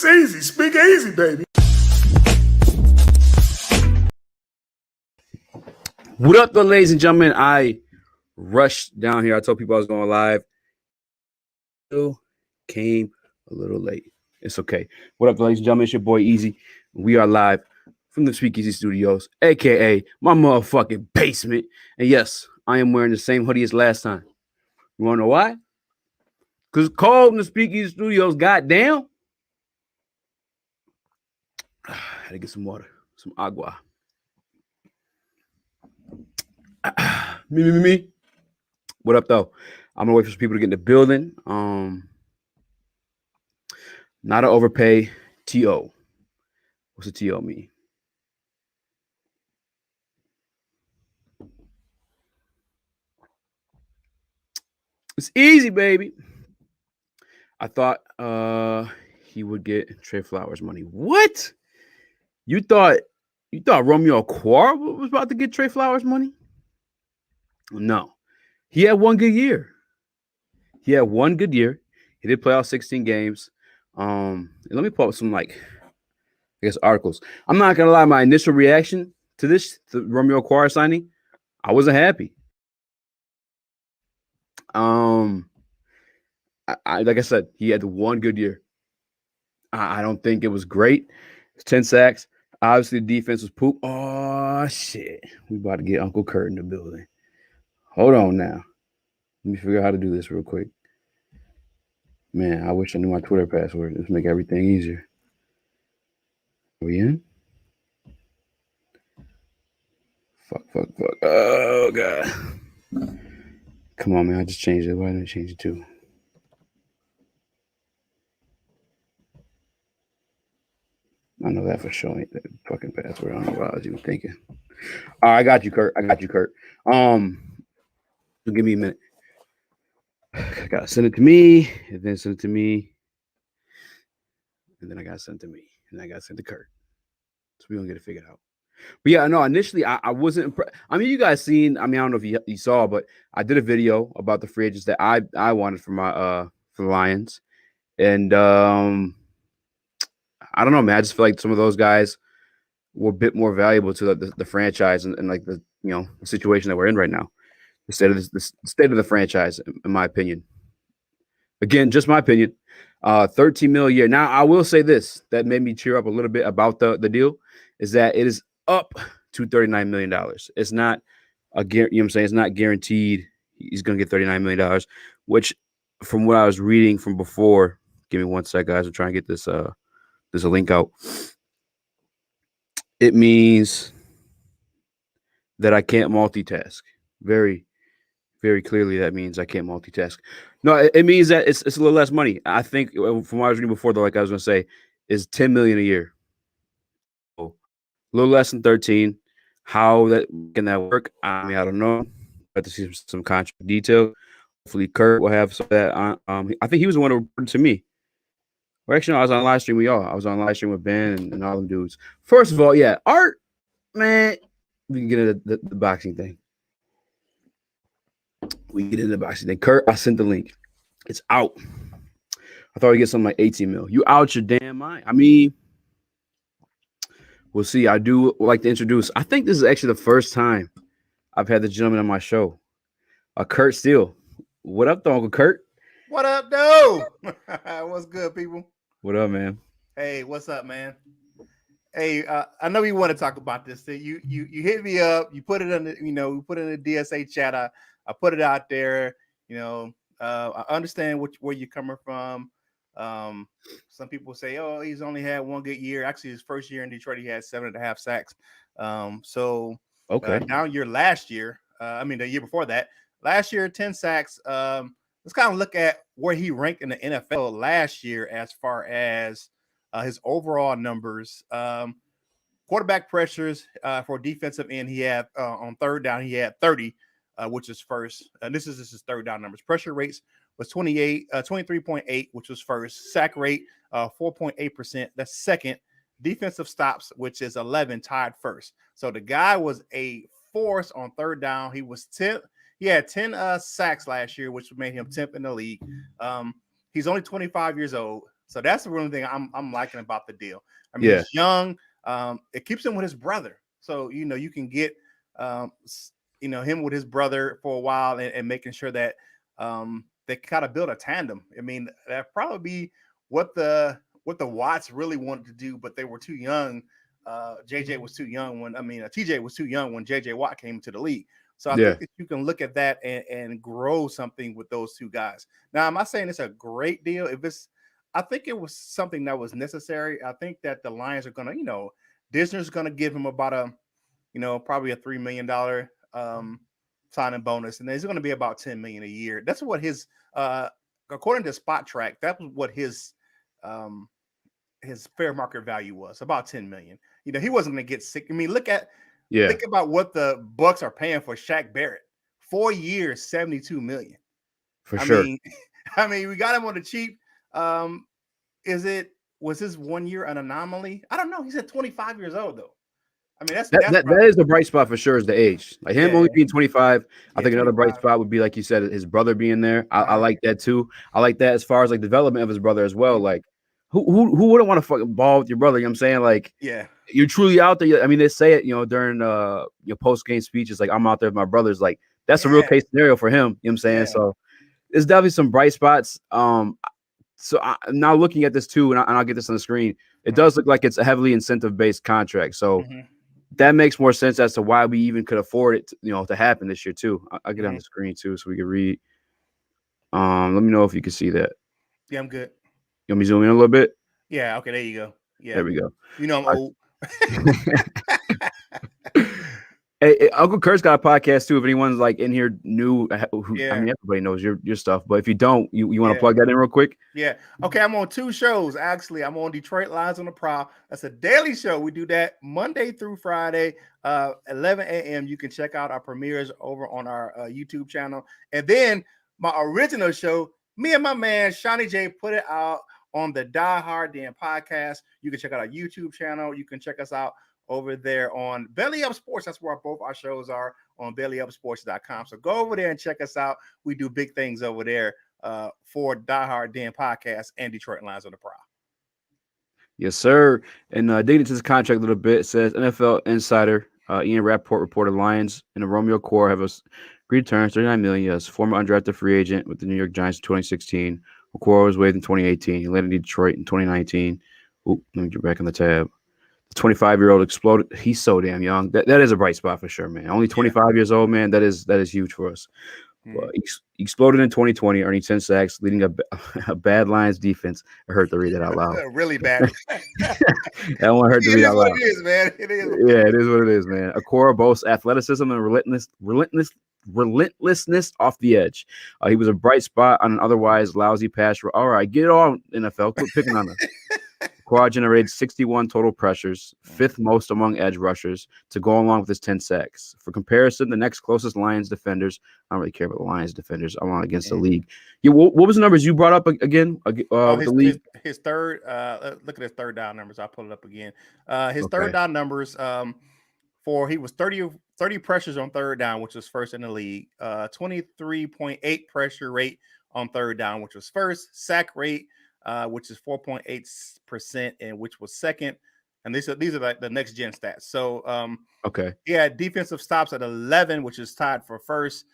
It's easy. Speak easy, baby. What up, though, ladies and gentlemen? I rushed down here. I told people I was going live. Still came a little late. It's okay. What up, ladies and gentlemen? It's your boy Easy. We are live from the Speakeasy Studios, aka my motherfucking basement. And yes, I am wearing the same hoodie as last time. You wanna know why? Because it's cold in the Speakeasy Studios, goddamn. I had to get some water, some agua. Me. What up, though? I'm gonna wait for some people to get in the building. Not to overpay. TO. What's a TO mean? It's easy, baby. I thought he would get Trey Flowers money. What? You thought Romero Okwara was about to get Trey Flowers money? No. He had one good year. He did play all 16 games. Let me pull up some articles. I'm not gonna lie, my initial reaction to the Romero Okwara signing, I wasn't happy. Like I said, he had one good year. I don't think it was great. It's 10 sacks. Obviously, the defense was poop. Oh, shit. We about to get Uncle Curt in the building. Hold on now. Let me figure out how to do this real quick. Man, I wish I knew my Twitter password. Let's make everything easier. Are we in? Fuck. Oh, God. Come on, man. I just changed it. Why didn't I change it too? I know that for sure ain't that fucking password. I don't know what I was even thinking. All right, I got you, Curt. Give me a minute. I gotta send it to me, and then send it to me, and then I gotta send it to me, and I gotta send it to Curt. So we gonna get it figured out. But yeah, no, initially I wasn't impressed. I mean, you guys seen, I don't know if you saw, but I did a video about the free agents that I wanted for my for the Lions. And I don't know, man. I just feel like some of those guys were a bit more valuable to the franchise and like the the situation that we're in right now. The state of the franchise, in my opinion. Again, just my opinion. 13 mil a year. Now, I will say this that made me cheer up a little bit about the deal is that it is up to $39 million. It's not it's not guaranteed he's going to get $39 million, which from what I was reading from before, give me one sec, guys. I'm trying to get this there's a link out. It means that I can't multitask. Very, very clearly, that means I can't multitask. No, it means that it's a little less money. I think from what I was reading before, though, like I was going to say, is $10 million a year. So, a little less than 13. How can that work? I mean, I don't know. I have to see some contract detail. Hopefully, Curt will have some of that. I think he was the one who reported to me. Well, actually, no, I was on live stream with y'all. I was on live stream with Ben and all them dudes. First of all, yeah, Art, man, we can get into the boxing thing. Curt, I sent the link. It's out. I thought I'd get something like 18 mil. You out your damn mind. I mean, we'll see. I do like to introduce. I think this is actually the first time I've had the gentleman on my show. Curt Steele. What up, though, Uncle Curt? What up, though? What's good, people? What up, man? Hey, what's up, man? Hey, I know you want to talk about this. You hit me up. You put it in the, we put it in the DSA chat. I put it out there. I understand where you're coming from. Some people say, oh, he's only had one good year. Actually, his first year in Detroit, he had 7.5 sacks. Okay. Now your last year, the year before that, last year, 10 sacks. Let's kind of look at where he ranked in the NFL last year as far as his overall numbers. Quarterback pressures for defensive end, he had on third down, he had 30, which is first. This is his third down numbers. Pressure rates was 23.8, which was first. Sack rate, 4.8%. That's second. Defensive stops, which is 11, tied first. So the guy was a force on third down. He was 10th. He had 10 sacks last year, which made him 10th in the league. He's only 25 years old. So that's the one thing I'm liking about the deal. I mean, Yeah. he's young. It keeps him with his brother. So, you can get, him with his brother for a while and making sure that they kind of build a tandem. I mean, that probably be what the Watts really wanted to do, but they were too young. JJ was too young TJ was too young when JJ Watt came into the league. So I think that you can look at that and grow something with those two guys. Now, I'm not saying it's a great deal. I think it was something that was necessary. I think that the Lions are going to, Disney's going to give him about probably a $3 million signing bonus, and there's going to be about $10 million a year. That's what his, according to Spot Track, that was what his fair market value was, about $10 million. He wasn't going to get sick. I mean, think about what the Bucks are paying for Shaq Barrett. 4 years, $72 million. For sure. I mean, we got him on the cheap. Was his 1 year an anomaly? I don't know. He's at 25 years old though. I mean, that is a bright spot for sure, is the age. Like him only being 25. I think another bright spot would be, like you said, his brother being there. I like that too. I like that as far as like development of his brother as well. Like who wouldn't want to fucking ball with your brother? You know what I'm saying? Like, you're truly out there. I mean, they say it, during your post game speeches, like, I'm out there with my brothers. Like, that's a real case scenario for him. You know what I'm saying? So there's definitely some bright spots. So now looking at this too, and I'll get this on the screen, it does look like it's a heavily incentive-based contract. So that makes more sense as to why we even could afford it, to happen this year too. I'll get on the screen too so we can read. Let me know if you can see that. Yeah, I'm good. You want me to zoom in a little bit? Yeah, okay, there you go. Yeah. There we go. I'm old. Hey, Uncle Curt's got a podcast too. If anyone's like in here new, I mean, everybody knows your stuff. But if you don't, you want to plug that in real quick? Yeah. Okay, I'm on 2 shows. Actually, I'm on Detroit Lions on the Prowl. That's a daily show. We do that Monday through Friday, 11 a.m. You can check out our premieres over on our YouTube channel. And then my original show, me and my man Shawnee J put it out on the Die Hard Den podcast. You can check out our YouTube channel. You can check us out over there on Belly Up Sports. That's where both our shows are, on bellyupsports.com. So go over there and check us out. We do big things over there for Die Hard Den podcast and Detroit Lions on the Prowl. Yes, sir. And digging into this contract a little bit, it says NFL insider Ian Rappaport reported Lions and Romero Okwara have agreed terms, $39 million. Yes, former undrafted free agent with the New York Giants in 2016. Okwara was waived in 2018. He landed in Detroit in 2019. Let me get back on the tab. The 25-year-old exploded. He's so damn young. That is a bright spot for sure, man. Only 25 years old, man. That is huge for us. Well, he exploded in 2020, earning 10 sacks, leading a bad Lions defense. It hurt to read that out loud. Really bad. That one hurt to read out loud. It is, man. It is. Yeah, it is what it is, man. Okwara boasts athleticism and relentlessness off the edge. He was a bright spot on an otherwise lousy pass. All right, get it on, NFL. Quit picking on us. Okwara generated 61 total pressures, 5th most among edge rushers, to go along with his 10 sacks. For comparison, the next closest Lions defenders, I don't really care about the Lions defenders, I'm on against the league. Yeah, what was the numbers you brought up again? The league? His third, look at his third down numbers. I'll pull it up again. His third down numbers, he was 30 pressures on third down, which was first in the league. 23.8 pressure rate on third down, which was first. Sack rate, which is 4.8%, and which was second. And these are like the next gen stats. So he had defensive stops at 11, which is tied for first.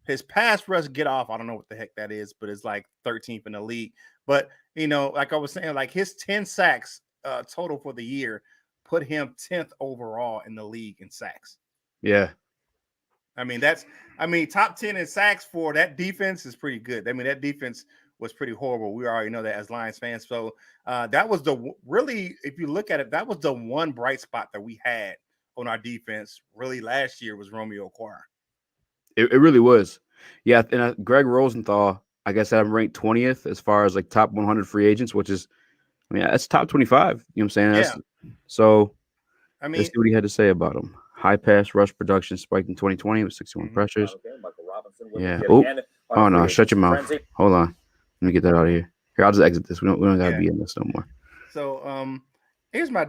His pass rush get off, I don't know what the heck that is, but it's like 13th in the league. But like I was saying, like his 10 sacks total for the year put him 10th overall in the league in sacks. Yeah. I mean, top 10 in sacks for that defense is pretty good. I mean, that defense was pretty horrible. We already know that as Lions fans. So that was if you look at it, that was the one bright spot that we had on our defense really last year was Romero Okwara. It really was. Yeah. And Greg Rosenthal, I guess, had him ranked 20th as far as like top 100 free agents, which is, I mean, that's top 25. You know what I'm saying? So I mean, let's see what he had to say about him. High pass rush production spiked in 2020 with 61 pressures. Yeah. Oh no, shut your mouth. Hold on. Let me get that out of here. Here, I'll just exit this. We don't gotta be in this no more. So here's my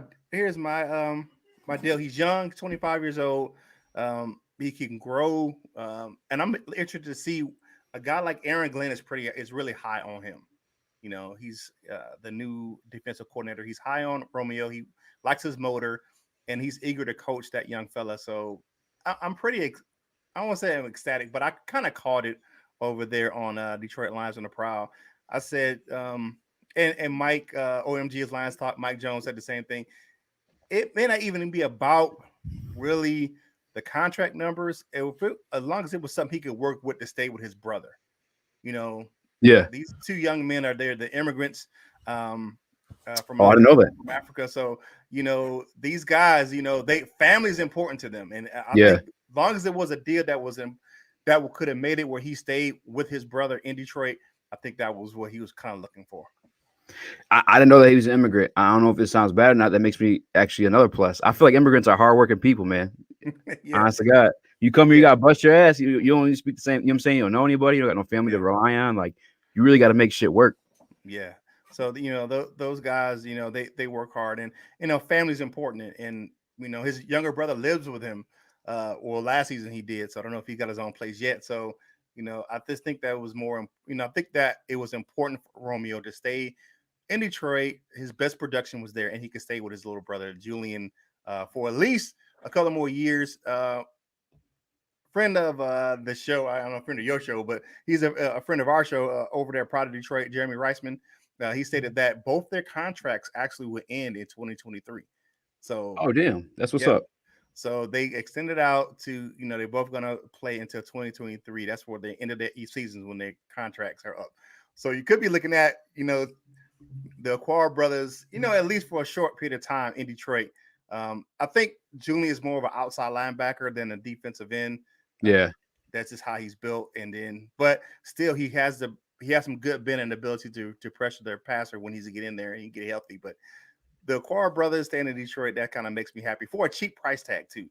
my deal. He's young, 25 years old. He can grow. And I'm interested to see a guy like Aaron Glenn is really high on him. You know, he's the new defensive coordinator. He's high on Romeo. He likes his motor, and he's eager to coach that young fella. So I'm pretty, I don't want to say I'm ecstatic, but I kind of called it over there on Detroit Lions on the Prowl. I said, and Mike, OMG's Lions Talk, Mike Jones said the same thing. It may not even be about really the contract numbers, as long as it was something he could work with to stay with his brother. You know, Yeah. These two young men are there, the immigrants from I didn't know that. from Africa. So, you know, these guys, you know, family is important to them. And I Yeah. think as long as it was a deal that was that could have made it where he stayed with his brother in Detroit, I think that was what he was kind of looking for. I didn't know that he was an immigrant. I don't know if it sounds bad or not. That makes me actually another plus. I feel like immigrants are hardworking people, man. Yeah. Honest to God. You come here, you got to bust your ass. You don't even speak the same. You know what I'm saying? You don't know anybody. You don't got no family to rely on. Like, you really got to make shit work. Yeah. So, you know, those guys, you know, they work hard, and, you know, family's important. And, you know, his younger brother lives with him. Well, last season he did. So I don't know if he got his own place yet. So, you know, I just think that was more, you know, I think that it was important for Romeo to stay in Detroit. His best production was there, and he could stay with his little brother, Julian, for at least a couple more years. Friend of the show, I don't know, friend of your show, but he's a friend of our show over there, Proud of Detroit, Jeremy Reisman. He stated that both their contracts actually would end in 2023. So, oh damn, that's what's up. So they extended out to, you know, they're both gonna play until 2023. That's where they ended their seasons when their contracts are up. So you could be looking at, you know, the Okwara brothers, you know, at least for a short period of time in Detroit. I think Julian is more of an outside linebacker than a defensive end. Yeah. That's just how he's built. And then, but still, he has some good bend and ability to pressure their passer when he's to get in there and he get healthy. But the Okwara brothers staying in Detroit, that kind of makes me happy for a cheap price tag too.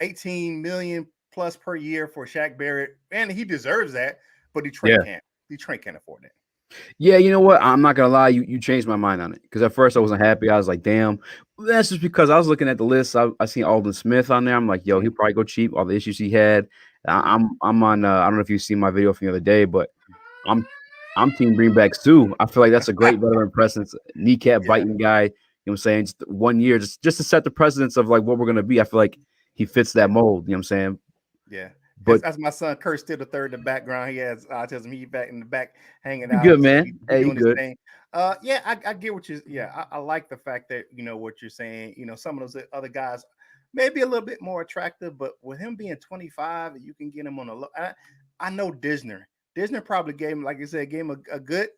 $18 million plus per year for Shaq Barrett, and he deserves that. But Detroit can't. Detroit can't afford that. Yeah, you know what? I'm not gonna lie, you changed my mind on it. Because at first I wasn't happy. I was like, damn. That's just because I was looking at the list. I seen Aldon Smith on there. I'm like, yo, he'll probably go cheap. All the issues he had. I'm on. I don't know if you've seen my video from the other day, but I'm team bringbacks too. I feel like that's a great veteran presence, kneecap biting guy. You know what I'm saying? Just 1 year, just to set the precedence of like what we're gonna be. I feel like he fits that mold. You know what I'm saying? Yeah. But that's my son Curt, still the third in the background. He has autism. He's back in the back hanging out. Good, man. Hey, doing his thing. Yeah, I get what you. Yeah, I like the fact that, you know, what you're saying. You know, some of those other guys may be a little bit more attractive, but with him being 25, you can get him on a low. I know Disner probably gave him, like you said, gave him a good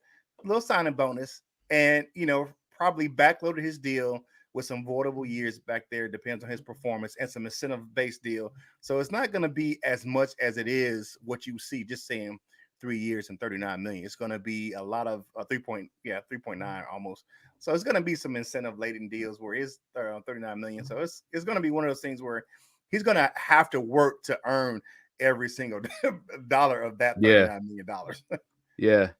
little signing bonus, and, you know, probably backloaded his deal with some voidable years back there. Depends on his performance, and some incentive-based deal. So it's not going to be as much as it is what you see just saying 3 years and $39 million. It's going to be a lot of 3.9 almost. So it's going to be some incentive-laden deals where it's $39 million. So it's going to be one of those things where he's going to have to work to earn every single dollar of that $39 million. Yeah.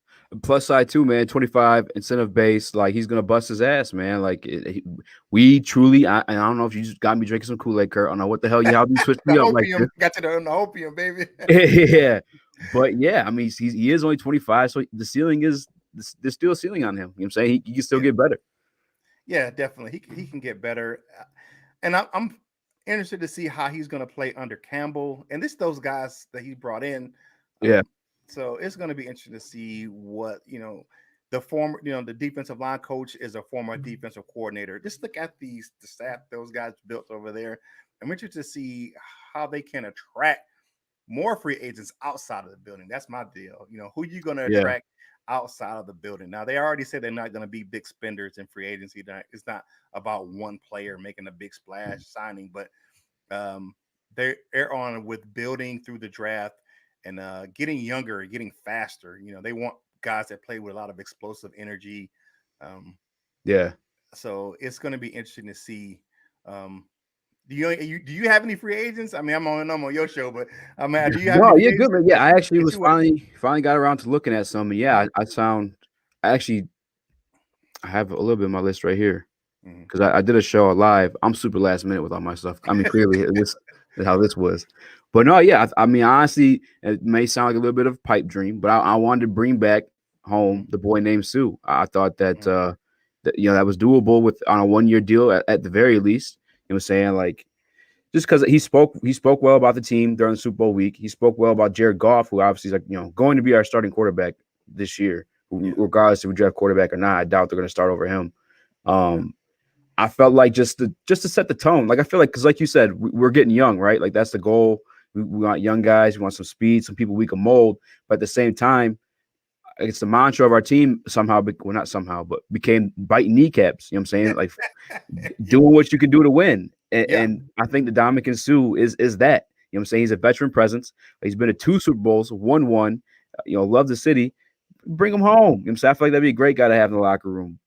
Plus side too, man. 25 incentive base. Like, he's gonna bust his ass, man. Like, we truly. I don't know if you just got me drinking some Kool-Aid, Curt. I don't know what the hell you switched me up like this. Got to the opium, baby. Yeah, but yeah, I mean, he is only 25, so the ceiling is there's still a ceiling on him. You know what I'm saying? He can still get better. Yeah, definitely. He can get better, and I'm interested to see how he's going to play under Campbell and those guys that he brought in. Yeah. So it's going to be interesting to see what, you know, the defensive line coach is a former defensive coordinator. Just look at the staff those guys built over there. I'm interested to see how they can attract more free agents outside of the building. That's my deal. You know, who you going to attract outside of the building? Now, they already said they're not going to be big spenders in free agency. It's not about one player making a big splash signing, but they're on with building through the draft and getting younger, getting faster. You know, they want guys that play with a lot of explosive energy. So it's going to be interesting to see. Do you have any free agents? I mean, I'm on your show, but do you have? No, yeah, good, man. Yeah, I actually was finally got around to looking at some. And yeah, I have a little bit of my list right here because I did a show live. I'm super last minute with all my stuff. I mean, clearly this is how this was. But no, yeah, I mean, honestly, it may sound like a little bit of a pipe dream, but I wanted to bring back home the boy named Sue. I thought that that was doable with on a 1-year deal at the very least. You know what I'm saying? Like just because he spoke well about the team during the Super Bowl week. He spoke well about Jared Goff, who obviously is like, going to be our starting quarterback this year, regardless if we draft quarterback or not. I doubt they're going to start over him. I felt like just to set the tone. Like I feel like because like you said, we're getting young, right? Like that's the goal. We want young guys. We want some speed, some people we can mold. But at the same time, it's the mantra of our team somehow, well, not somehow, but became biting kneecaps. You know what I'm saying? Like doing what you can do to win. And I think the Dominican Sue is that. You know what I'm saying? He's a veteran presence. He's been to 2 Super Bowls, won one. Love the city. Bring him home. You know what I'm saying? I feel like that'd be a great guy to have in the locker room.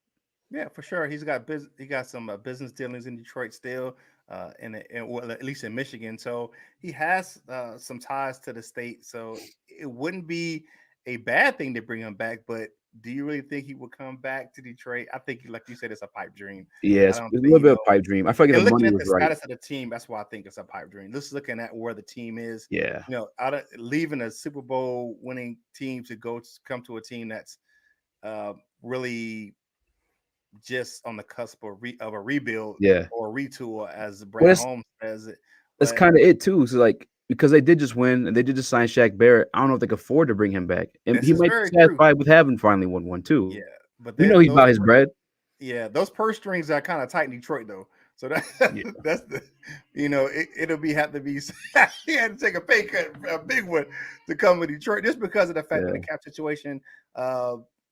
Yeah, for sure. He got some business dealings in Detroit still, well, at least in Michigan. So he has some ties to the state. So it wouldn't be a bad thing to bring him back. But do you really think he would come back to Detroit? I think, like you said, it's a pipe dream. Yeah, it's a little bit of a pipe dream. I feel like if the money was right. Status of the team, that's why I think it's a pipe dream. Just looking at where the team is. Yeah. Out of leaving a Super Bowl winning team to come to a team that's really just on the cusp of a rebuild, or a retool, as Brad Holmes says it. That's kind of it too. So like because they did just win and they did just sign Shaq Barrett, I don't know if they can afford to bring him back. And he might be satisfied with having finally won one too. Yeah, but he's about his bread. Yeah, those purse strings are kind of tight in Detroit though. So that's the it'll have to be he had to take a pay cut, a big one, to come to Detroit just because of the fact that the cap situation.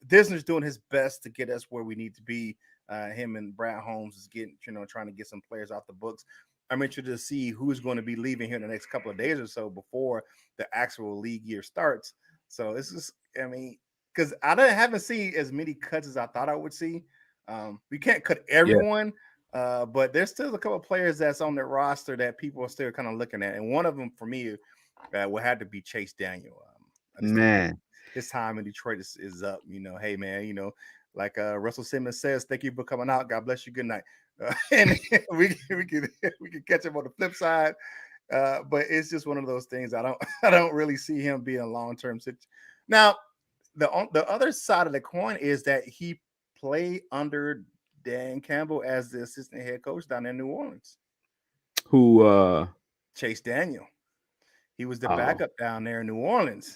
Disner's doing his best to get us where we need to be. Him and Brad Holmes is trying to get some players off the books. I'm interested to see who's going to be leaving here in the next couple of days or so before the actual league year starts. So it's just, because I haven't seen as many cuts as I thought I would see. We can't cut everyone, but there's still a couple of players that's on their roster that people are still kind of looking at. And one of them for me will have to be Chase Daniel. Man. His time in Detroit is up. Hey man, like Russell Simmons says, thank you for coming out. God bless you. Good night. And we can catch him on the flip side. But it's just one of those things. I don't really see him being a long-term situation. Now, the other side of the coin is that he played under Dan Campbell as the assistant head coach down in New Orleans. Who Chase Daniel. He was the backup down there in New Orleans.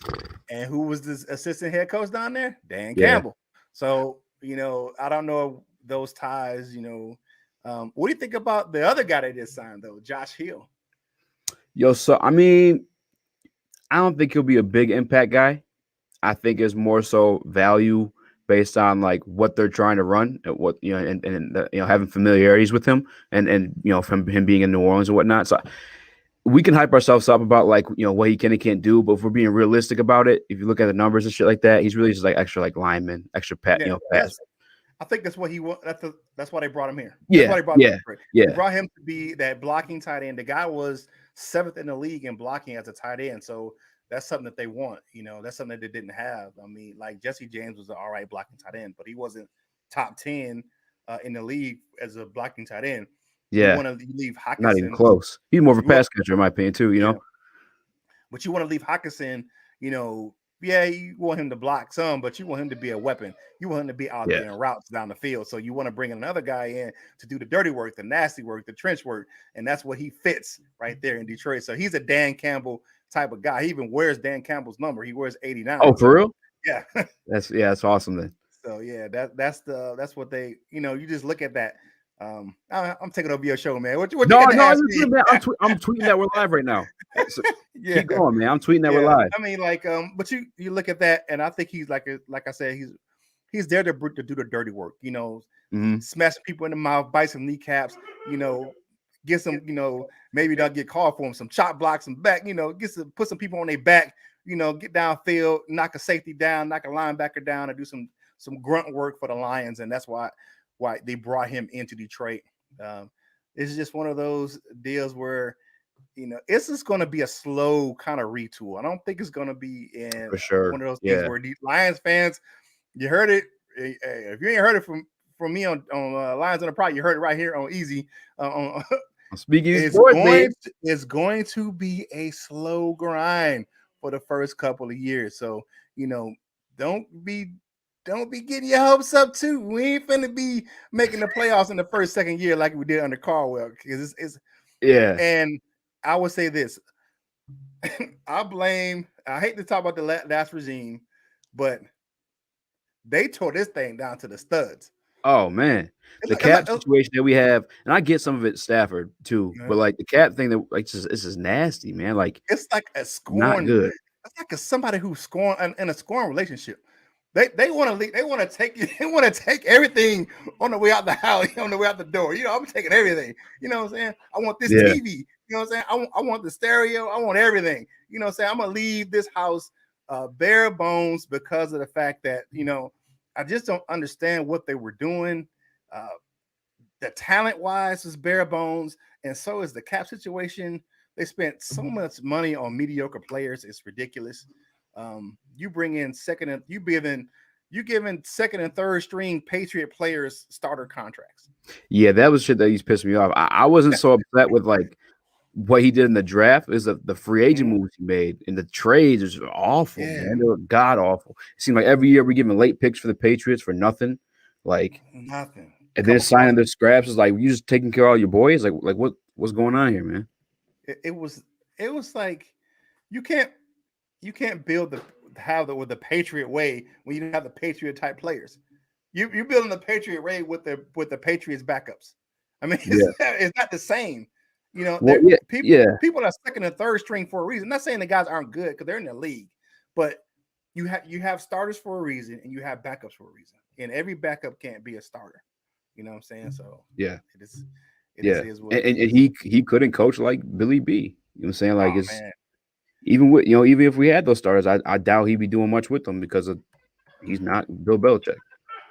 And who was the assistant head coach down there? Dan Campbell. So, I don't know those ties, what do you think about the other guy that just signed, though, Josh Hill? So, I don't think he'll be a big impact guy. I think it's more so value based on like what they're trying to run, and what and having familiarities with him, and from him being in New Orleans and whatnot. So we can hype ourselves up about like what he can and can't do, but if we're being realistic about it, if you look at the numbers and shit like that, he's really just like extra like lineman, extra pass. I think that's what he was. That's why they brought him here. Yeah, that's why they brought him here. Yeah, they brought him to be that blocking tight end. The guy was 7th in the league in blocking as a tight end, so that's something that they want. That's something that they didn't have. Like Jesse James was an all right blocking tight end, but he wasn't top 10 in the league as a blocking tight end. Yeah, you want to leave Hockenson. Not even close. He's more of a pass catcher, in my opinion, too. But you want to leave Hockenson. You want him to block some, but you want him to be a weapon. You want him to be out there in routes down the field. So you want to bring another guy in to do the dirty work, the nasty work, the trench work, and that's what he fits right there in Detroit. So he's a Dan Campbell type of guy. He even wears Dan Campbell's number. He wears 89. Oh, for real? Yeah. That's awesome then. So yeah, that's what they. You just look at that. I'm taking over your show, man. What you no, man, I'm tweeting that we're live right now. So keep going, man. I'm tweeting that we're live. But you look at that, and I think he's like I said, he's there to do the dirty work. Smashing people in the mouth, bite some kneecaps. Get some. Maybe they'll get called for him. Some chop blocks, some back. Put some people on their back. Get downfield, knock a safety down, knock a linebacker down, and do some grunt work for the Lions, and that's why they brought him into Detroit. It's just one of those deals where, it's just going to be a slow kind of retool. I don't think it's going to be in for sure. One of those things where these Lions fans, you heard it. If you ain't heard it from me on Lions on the Prowl, you heard it right here on Easy. Speaking it's going to be a slow grind for the first couple of years. So, don't be don't be getting your hopes up too. We ain't finna be making the playoffs in the first, second year like we did under Caldwell. Because it's Yeah. And I would say this. I hate to talk about the last regime, but they tore this thing down to the studs. Oh man, the cap situation that we have, and I get some of it Stafford too, but like the cap thing that like this is nasty, man. Like it's like a not scorn. good. It's like somebody who's scoring in a scoring relationship. They want to leave. They want to take you. They want to take everything on the way out the house, on the way out the door. You know, I'm taking everything. You know what I'm saying? I want this TV. You know what I'm saying? I want the stereo. I want everything. You know what I'm saying? I'm gonna leave this house bare bones because of the fact that I just don't understand what they were doing. The talent wise is bare bones, and so is the cap situation. They spent so much money on mediocre players; it's ridiculous. You bring in you giving second and third string Patriot players starter contracts. Yeah, that was shit that used to piss me off. I wasn't so upset with like what he did in the draft. Is the free agent moves he made, and the trades is awful, man. They were god awful. It seemed like every year we're giving late picks for the Patriots for nothing, like nothing. And then signing the scraps is like you just taking care of all your boys. Like what's going on here, man? It was like you can't build with the Patriot way when you don't have the Patriot type players. You're building the Patriot way with the Patriots backups. I mean, it's not the same. People are second and third string for a reason. I'm not saying the guys aren't good because they're in the league, but you have starters for a reason and you have backups for a reason. And every backup can't be a starter. You know what I'm saying? So yeah, it is what and he couldn't coach like Billy B. You know what I'm saying? Like even with even if we had those starters, I doubt he'd be doing much with them because he's not Bill Belichick.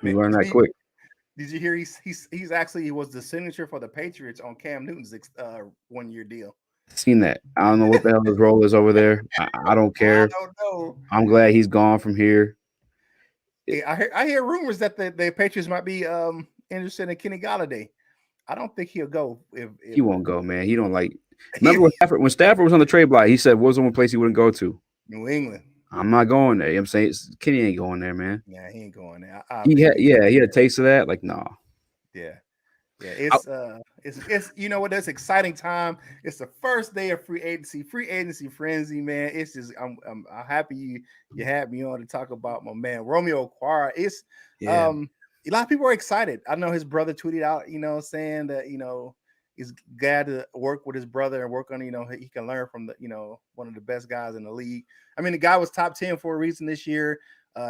We learned that quick. Did you hear he's actually was the signature for the Patriots on Cam Newton's 1 year deal? Seen that. I don't know what the hell his role is over there. I don't care. I don't know. I'm glad he's gone from here. I hear rumors that the Patriots might be interested in Kenny Golladay. I don't think he'll go. If he won't go, man. He don't like. Remember when Stafford was on the trade block, he said, "What's the one place he wouldn't go to? New England." I'm not going there. You know what I'm saying Kenny ain't going there, man. Yeah, he ain't going there. He had a taste of that. Like, no. Yeah. It's you know what? That's exciting time. It's the first day of free agency frenzy, man. It's just I'm happy you had me on to talk about my man Romero Okwara. It's a lot of people are excited. I know his brother tweeted out, saying that he's glad to work with his brother and work on, he can learn from the one of the best guys in the league. I mean, the guy was top 10 for a reason this year.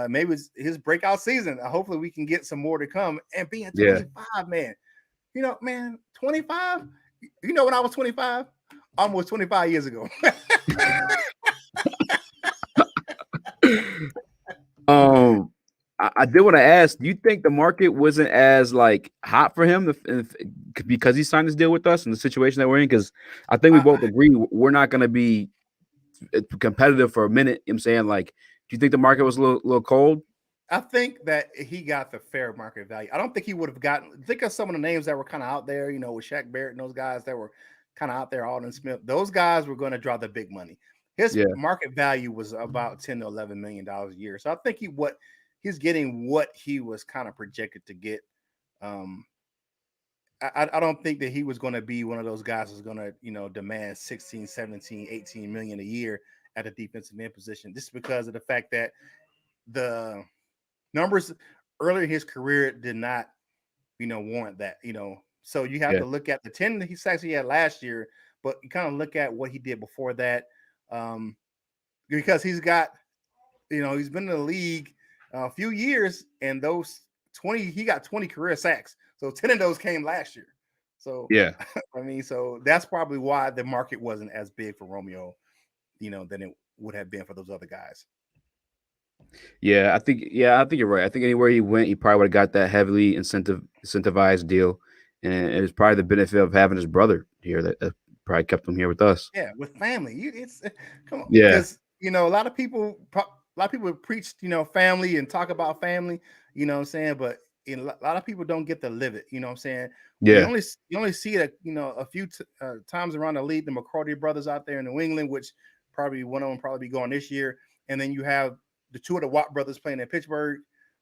Maybe it's his breakout season. Hopefully we can get some more to come. And being 25, man. Man, 25. When I was 25, almost 25 years ago. I did want to ask, do you think the market wasn't as like hot for him because he signed this deal with us in the situation that we're in? Because I think we both agree we're not going to be competitive for a minute. You know what I'm saying, like, do you think the market was a little cold? I think that he got the fair market value. I don't think he would have gotten. Think of some of the names that were kind of out there, with Shaq Barrett and those guys that were kind of out there, Alden Smith. Those guys were going to draw the big money. His market value was about $10 to $11 million a year. So I think he's getting what he was kind of projected to get. I don't think that he was going to be one of those guys who's going to, demand 16, 17, 18 million a year at a defensive end position, just because of the fact that the numbers earlier in his career did not, warrant that, So you have to look at the 10 he sacks he had last year, but you kind of look at what he did before that, because he's got, he's been in the league a few years, and those 20 he got 20 career sacks, so 10 of those came last year. So I mean, so that's probably why the market wasn't as big for Romeo, than it would have been for those other guys. I think you're right. I think anywhere he went, he probably would have got that heavily incentivized deal, and it was probably the benefit of having his brother here that probably kept him here with us. Yeah, with family. It's come on, because a lot of people preach, family and talk about family. You know what I'm saying, but a lot of people don't get to live it. You know what I'm saying? Yeah, you only see it, a few times around the league. The McCarty brothers out there in New England, which probably one of them probably be going this year, and then you have the two of the Watt brothers playing in Pittsburgh.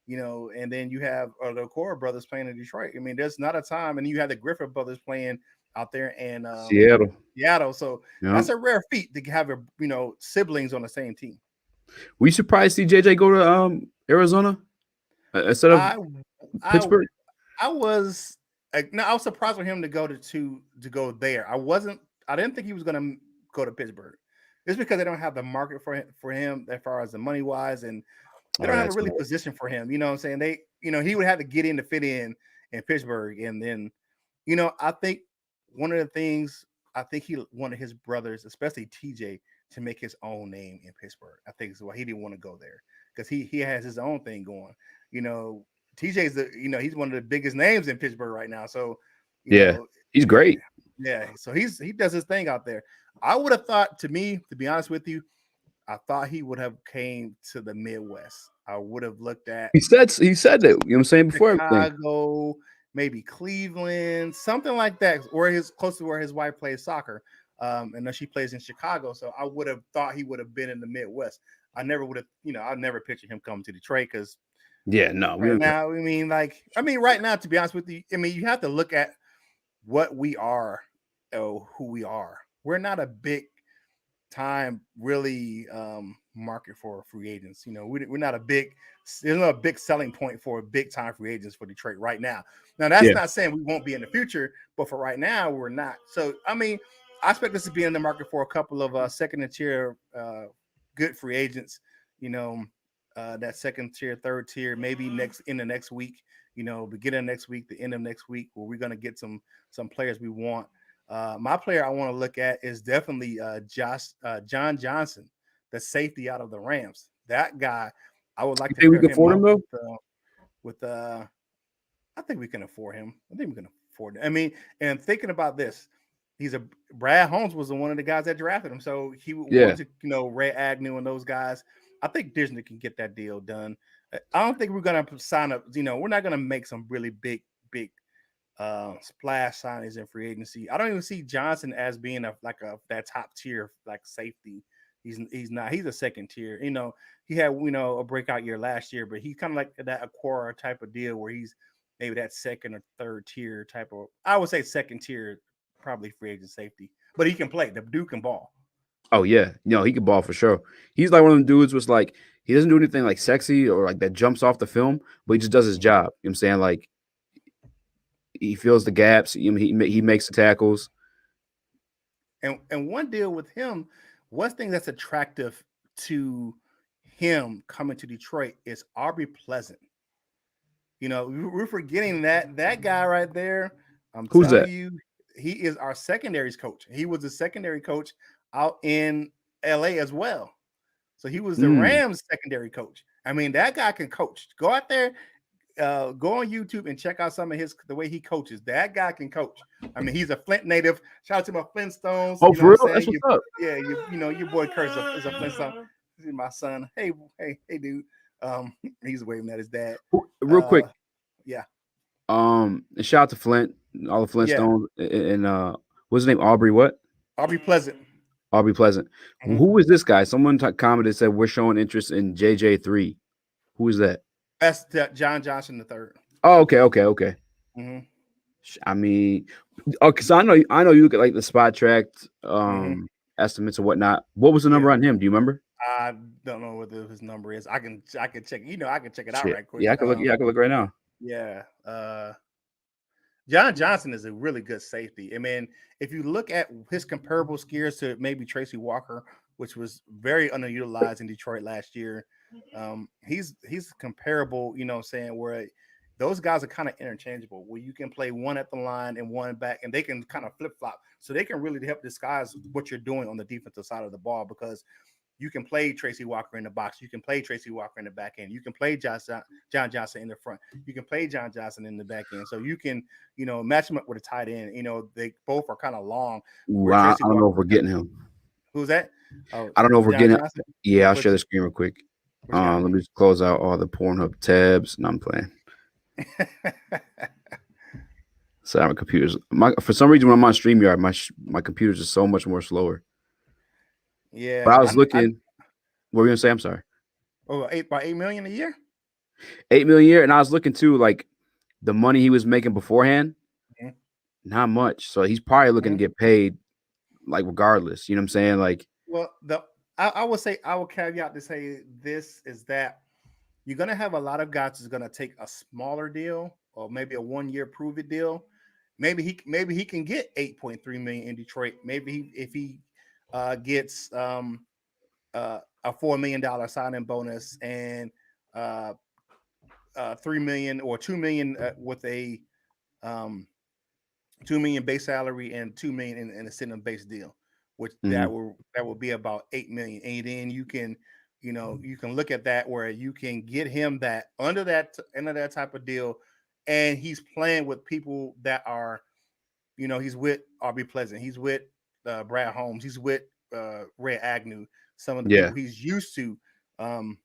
and then you have the Okwara brothers playing in Detroit. I mean, there's not a time, and you have the Griffith brothers playing out there in Seattle. Seattle. So Yeah. that's a rare feat to have siblings on the same team. Were you surprised to see JJ go to Arizona instead of Pittsburgh? I was surprised for him to go to go there. I didn't think he was going to go to Pittsburgh. It's because they don't have the market for him as far as the money wise, and they don't have a really position for him. You know what I'm saying? He would have to get in to fit in Pittsburgh. And then, I think one of the things, I think he wanted his brothers, especially TJ, to make his own name in Pittsburgh. I think is why he didn't want to go there, because he has his own thing going. TJ's he's one of the biggest names in Pittsburgh right now. So he's great. Yeah, so he does his thing out there. I would have thought, to be honest with you, I thought he would have came to the Midwest. I would have looked at. He said that. You know what I'm saying, before Chicago, maybe Cleveland, something like that, or close to where his wife plays soccer. And then she plays in Chicago. So I would have thought he would have been in the Midwest. I never would have, I never pictured him coming to Detroit, because right now, right now, to be honest with you, you have to look at what we are, who we are. We're not a big time really market for free agents. We're not there's not a big selling point for big time free agents for Detroit right now. Now that's not saying we won't be in the future, but for right now we're not. So I expect us to be in the market for a couple of second tier good free agents. That second tier, third tier, maybe in the next week. Beginning of next week, the end of next week, where we're gonna get some players we want. My player I want to look at is definitely John Johnson, the safety out of the Rams. That guy, I would like to pair him up with I think we can afford him. I think we can afford it. And thinking about this, Brad Holmes was one of the guys that drafted him. So he wanted to, Ray Agnew and those guys. I think Disney can get that deal done. I don't think we're going to sign up. We're not going to make some really big splash signings in free agency. I don't even see Johnson as being that top tier safety. He's not. He's a second tier. He had a breakout year last year, but he's kind of like that Okwara type of deal where he's maybe that second or third tier type of. I would say second tier, probably free agent safety. But he can play. The dude can ball. Oh yeah, he can ball for sure. He's like one of them dudes was like he doesn't do anything like sexy or like that jumps off the film, but he just does his job. You know what I'm saying? Like he fills the gaps. He makes the tackles. And one deal with him, one thing that's attractive to him coming to Detroit is Aubrey Pleasant. We're forgetting that guy right there. Who's that? He is our secondaries coach. He was the secondary coach out in LA as well. So he was the Rams secondary coach. That guy can coach. Go out there, go on YouTube and check out some of the way he coaches. That guy can coach. He's a Flint native. Shout out to my Flintstones. Oh, for real? That's what's up. Yeah, your boy Curt is a Flintstone. This is my son. Hey, dude. He's waving at his dad. Real quick. Yeah. And shout out to Flint, all the Flintstones, and what's his name? Aubrey what? Aubrey Pleasant. Aubrey Pleasant. Mm-hmm. Who is this guy? Someone commented said we're showing interest in JJ3. Who is that? That's John Johnson III. Oh, okay. Mm-hmm. Because I know you look at like the spot track estimates or whatnot. What was the number on him? Do you remember? I don't know what his number is. I can check. I can check it out right quick. Yeah, I can look. I can look right now. Yeah. John Johnson is a really good safety. If you look at his comparable skills to maybe Tracy Walker, which was very underutilized in Detroit last year, he's comparable, where those guys are kind of interchangeable, where you can play one at the line and one back, and they can kind of flip-flop. So they can really help disguise what you're doing on the defensive side of the ball, because you can play Tracy Walker in the box. You can play Tracy Walker in the back end. You can play John Johnson in the front. You can play John Johnson in the back end. So you can, match him up with a tight end. They both are kind of long. Wow, I don't know if we're getting him. Who's that? I don't know if we're getting him. Yeah, I'll share the screen real quick. Let me just close out all the Pornhub tabs. No, I'm playing. So my computer's for some reason when I'm on StreamYard, my computer's just so much more slower. Yeah, but I was looking. What were you gonna say? I'm sorry. Oh, $8 million a year. $8 million a year. And I was looking too, like the money he was making beforehand, Mhm. not much. So he's probably looking to Mhm. get paid, like regardless. You know what I'm saying? Like, Well, I would say I will caveat to say this is that you're gonna have a lot of guys who's gonna take a smaller deal or maybe a 1 year prove it deal. Maybe he can get 8.3 million in Detroit. Maybe if he gets a $4 million signing bonus and uh, 3 million or 2 million with a um, 2 million base salary and 2 million in a sitting base deal, which mhm. that will be about 8 million. And then you can, you can look at that where you can get him that under that type of deal, and he's playing with people that are, he's with RB Pleasant, he's with Brad Holmes, he's with Ray Agnew, some of the Yeah. people he's used to, um,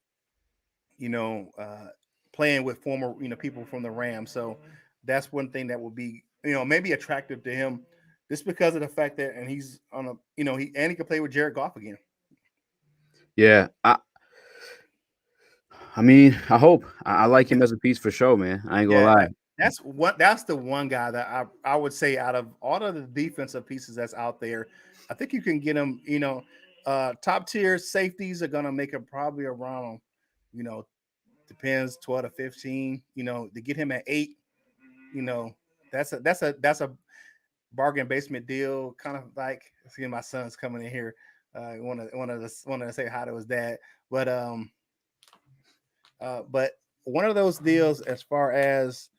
you know, uh, playing with former, people from the Rams. So that's one thing that will be, maybe attractive to him just because of the fact that, and he's on a, he can play with Jared Goff again. Yeah. I mean, I hope. I like him as a piece for sure, man. I ain't gonna Yeah, lie. that's the one guy that I would say out of all of the defensive pieces that's out there, I think you can get him, top tier safeties are gonna make him probably around, you know, depends 12 to 15, to get him at 8, you know, that's a bargain basement deal, kind of like see my son's coming in here. Want to say hi to his dad, but one of those deals as far as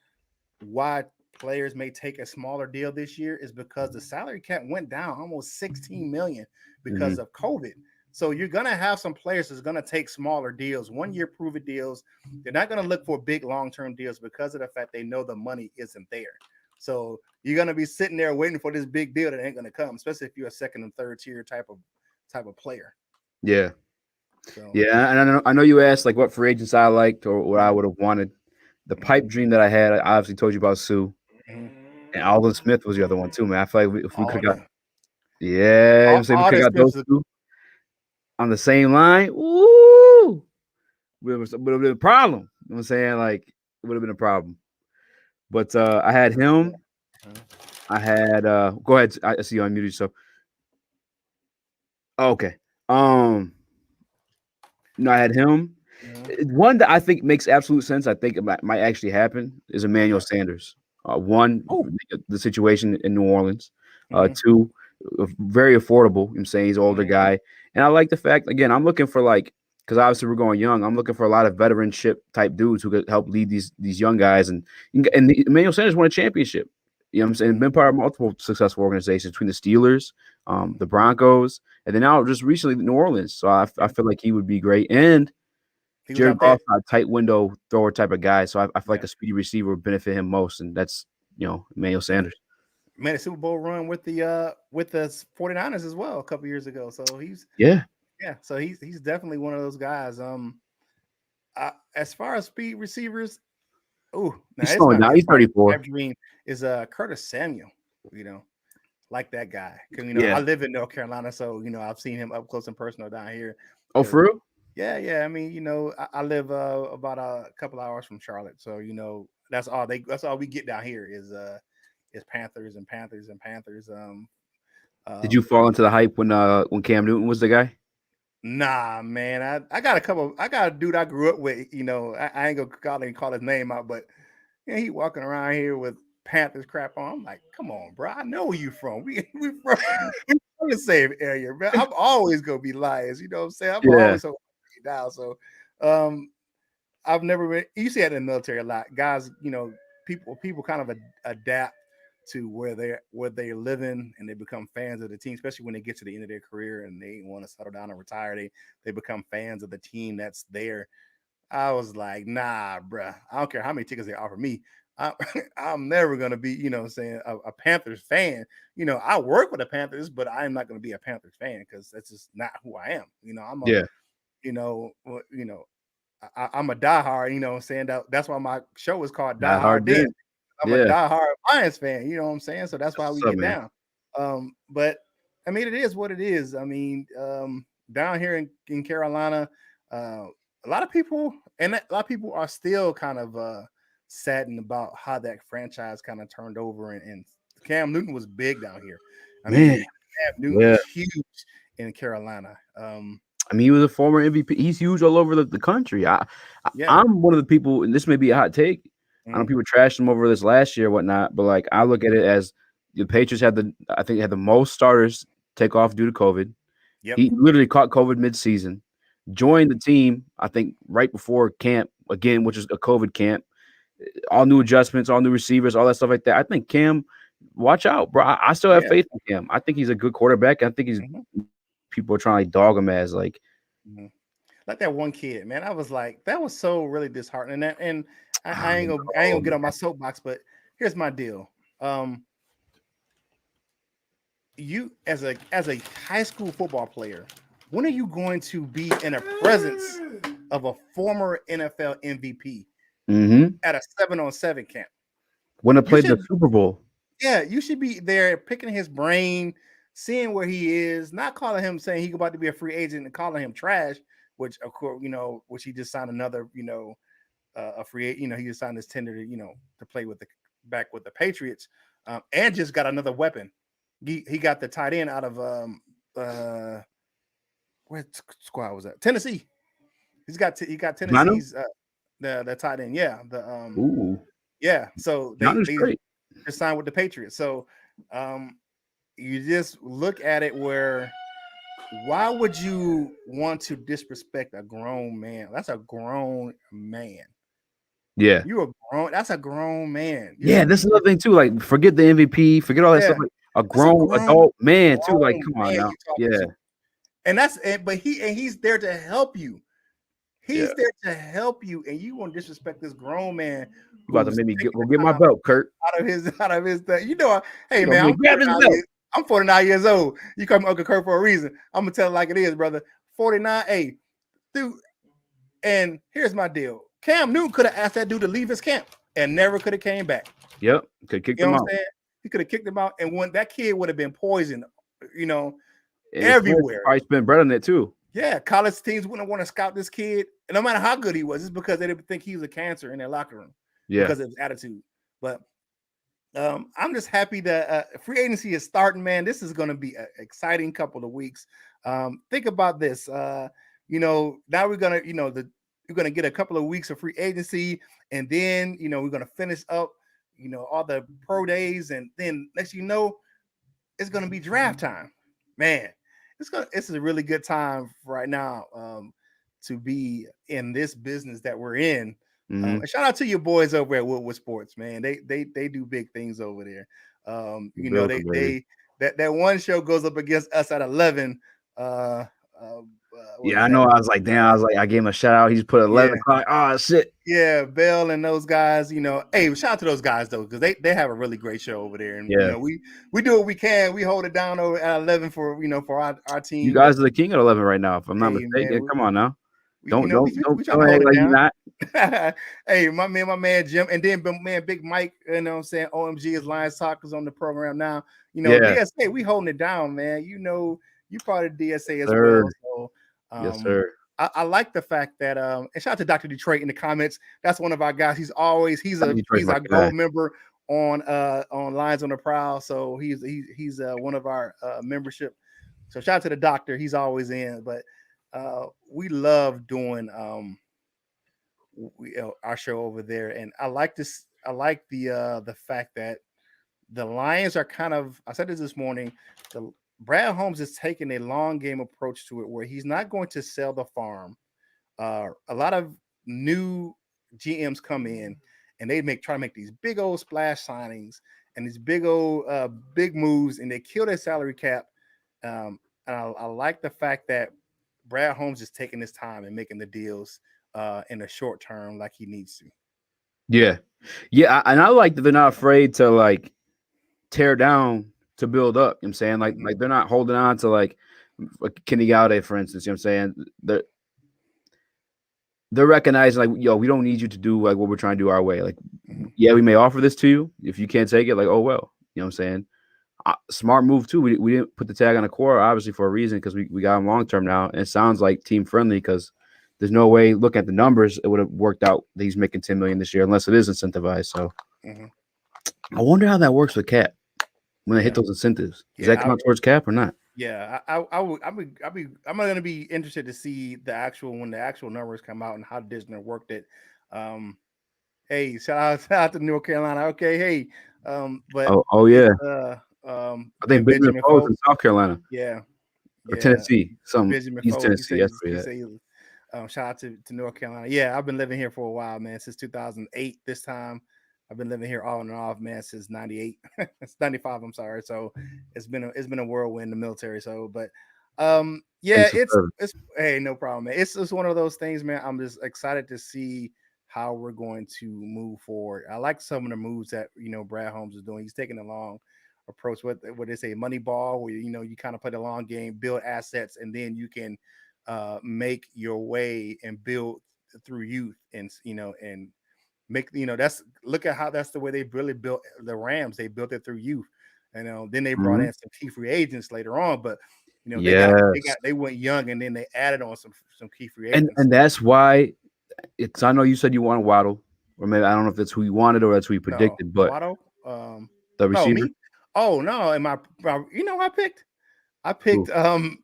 why players may take a smaller deal this year is because the salary cap went down almost 16 million because Mhm. of COVID. So you're gonna have some players that's gonna take smaller deals, 1 year prove it deals. They're not gonna look for big long-term deals because of the fact they know the money isn't there. So you're gonna be sitting there waiting for this big deal that ain't gonna come, especially if you're a second and third tier type of player. Yeah. So Yeah. And I know you asked like what free agents I liked or what I mhm, would have wanted. The mhm, pipe dream that I had, I obviously told you about Sue. mhm. And Alden Smith was the other one too, man. I feel like if we could all have got, the yeah, I'm saying we all could the have got those Smiths. two on the same line. Ooh, would have been a problem. You know what I'm saying? Like, it would have been a problem. But I had him. I had go ahead. I see you unmuted. So okay. Um, no, I had him. Mhm. One that I think makes absolute sense. I think it might actually happen is Emmanuel Okay. Sanders. One, Oh. the situation in New Orleans. Mhm, Two, very affordable. I'm saying he's an older mhm, guy, and I like the fact. Again, I'm looking for like because obviously we're going young. I'm looking for a lot of veteranship type dudes who could help lead these young guys. And Emmanuel Sanders won a championship. You know what I'm saying? mhm, Been part of multiple successful organizations between the Steelers, mhm. the Broncos, and then now just recently New Orleans. So I Yeah. feel like he would be great. And He was Jared out there. Goff's not a tight window thrower type of guy, so I feel like Yeah. a speedy receiver would benefit him most, and that's Emmanuel Yeah. Sanders. Made a Super Bowl run with the 49ers as well a couple years ago. So Yeah, he's definitely one of those guys. As far as speed receivers, oh, now he's it's slowing gonna down. be a He's pipe 34. dream is Curtis Samuel, you know, like that guy. Because I Yeah. live in North Carolina, so I've seen him up close and personal down here. Oh, Because for real? yeah. I mean, I live about a couple hours from Charlotte, so that's all we get down here is Panthers and Panthers and Panthers. Did you Um, fall into the hype when Cam Newton was the guy? nah, man, I got a dude I grew up with. I ain't gonna call his name out, but he walking around here with Panthers crap on. I'm like, come on, bro, I know where you from. We from the same area, man. I'm always gonna be liars. You know what I'm saying? I'm Yeah. always so down. So, um, I've never been. You see that in the military a lot, guys. People kind of adapt to where they're living, and they become fans of the team, especially when they get to the end of their career and they want to settle down and retire. They become fans of the team that's there. I was like, nah, bruh. I don't care how many tickets they offer me. I, I'm never gonna be, what I'm saying, a Panthers fan. I work with the Panthers, but I'm not gonna be a Panthers fan because that's just not who I am. I'm a, Yeah. you know, well, I'm a diehard, what I'm saying? That's why my show is called Die Got Hard hard Den. did. I'm a Yeah. diehard Lions fan, you know what I'm saying? So that's That's why we what's up, get man. down. But I mean, it is what it is. I mean, down here in Carolina, uh, a lot of people And a lot of people are still kind of saddened about how that franchise kind of turned over. And Cam Newton was big down here. I Man, mean, Cam Newton yeah. was huge in Carolina. I mean, he was a former MVP. He's huge all over the country. I'm one of the people, and this may be a hot take. I know people trashed him over this last year, or whatnot, but like I look at it as the Patriots had the most starters take off due to COVID. Yep. He literally caught COVID mid-season, joined the team, I think, right before camp again, which is a COVID camp. All new adjustments, all new receivers, all that stuff like that. I think Cam, watch out, bro. I still have faith in Cam. I think he's a good quarterback. I think he's people are trying to dog him as like that one kid, man. I was like, that was so really disheartening. And I ain't gonna get on my soapbox, but here's my deal. You as a high school football player, when are you going to be in the presence of a former NFL MVP at a 7-on-7 camp? When I played the Super Bowl. Yeah, you should be there picking his brain, seeing where he is, not calling him saying he's about to be a free agent and calling him trash, which of course, which he just signed another, a free agent, he just signed his tender to play back with the Patriots, and just got another weapon. He got the tight end out of where squad was that? Tennessee. He got Tennessee's the tight end. Yeah. So they just signed with the Patriots. So you just look at it where why would you want to disrespect a grown man? That's a grown man. Yeah. That's a grown man. This is another thing too. Like, forget the MVP, forget all that stuff. Like, a grown adult man too. Like, come on now. Yeah. But he's there to help you. He's there to help you, and you want to disrespect this grown man. You about to make me go get my belt, Curt. Out of his hey man, I'm 49 years old. You call me Uncle Curt for a reason. I'm gonna tell it like it is, brother. 49, hey, dude. And here's my deal. Cam Newton could have asked that dude to leave his camp and never could have came back. Yep, could kick him out. He could have kicked him out, and when that kid would have been poisoned, everywhere. Probably spent bread on it too. Yeah, college teams wouldn't want to scout this kid, and no matter how good he was, it's because they didn't think he was a cancer in their locker room. Yeah, because of his attitude. But I'm just happy that free agency is starting, man. This is going to be an exciting couple of weeks. Think about this. Now we're gonna, you're gonna get a couple of weeks of free agency, and then we're gonna finish up, all the pro days, and then next it's gonna be draft time, man. It's a really good time right now to be in this business that we're in. And shout out to your boys over at Woodwood Sports, man. They do big things over there. That one show goes up against us at 11. I know. I was like, damn. I gave him a shout out. He's put 11 o'clock. Oh shit. Yeah, Bell and those guys. Hey, shout out to those guys though, because they have a really great show over there. And we do what we can. We hold it down over at 11 for for our team. You guys are the king at 11 right now, if I'm not mistaken. Man, come on now. Don't like you're not. Hey, my man Jim, and then man Big Mike, OMG is Lions Talkers on the program now. DSA, we holding it down, man. You part of DSA as well. So yes, sir. I like the fact that and shout out to Dr. Detroit in the comments. That's one of our guys. He's our gold member on Lions on the Prowl. So he's one of our membership. So shout out to the doctor. He's always in, but we love doing our show over there, and I like this. I like the fact that the Lions are kind of. I said this morning. Brad Holmes is taking a long game approach to it, where he's not going to sell the farm. A lot of new GMs come in, and they try to make these big old splash signings and these big old big moves, and they kill their salary cap. And I like the fact that Brad Holmes is taking his time and making the deals in the short term like he needs to. Yeah, and I like that they're not afraid to like tear down to build up. You know what I'm saying? Like they're not holding on to like Kenny Galladay, for instance. You know what I'm saying? They're recognizing like, yo, we don't need you to do like what we're trying to do our way. Like, we may offer this to you. If you can't take it, like, oh well. You know what I'm saying? Smart move too. We didn't put the tag on Okwara obviously for a reason, because we got him long term now, and it sounds like team friendly because there's no way. Look at the numbers; it would have worked out that he's making $10 million this year, unless it is incentivized. So, I wonder how that works with Cap when they hit those incentives. Does that count towards Cap or not? Yeah, I'm gonna be interested to see when the actual numbers come out and how Disney worked it. Hey, shout out to North Carolina. Okay, hey, but yeah, I think Benjamin Foles in South Carolina. Yeah, or Tennessee, Benjamin East Foles, Tennessee. Shout out to North Carolina. Yeah, I've been living here for a while, man. Since 2008. This time, I've been living here on and off, man, since 98. It's 95. I'm sorry. So it's been a whirlwind in the military. So, but yeah, it's hey, no problem, man. It's one of those things, man. I'm just excited to see how we're going to move forward. I like some of the moves that Brad Holmes is doing. He's taking a long approach. What they say, money ball, where you kind of play the long game, build assets, and then you can make your way and build through youth, and and make look at how that's the way they really built the Rams. They built it through youth, and then they brought in some key free agents later on, but they went young, and then they added on some key free agents, and that's why I know you said you wanted Waddle, or maybe I don't know if that's who you wanted or that's who you predicted, but Waddle, the receiver. No, me? Oh no, I picked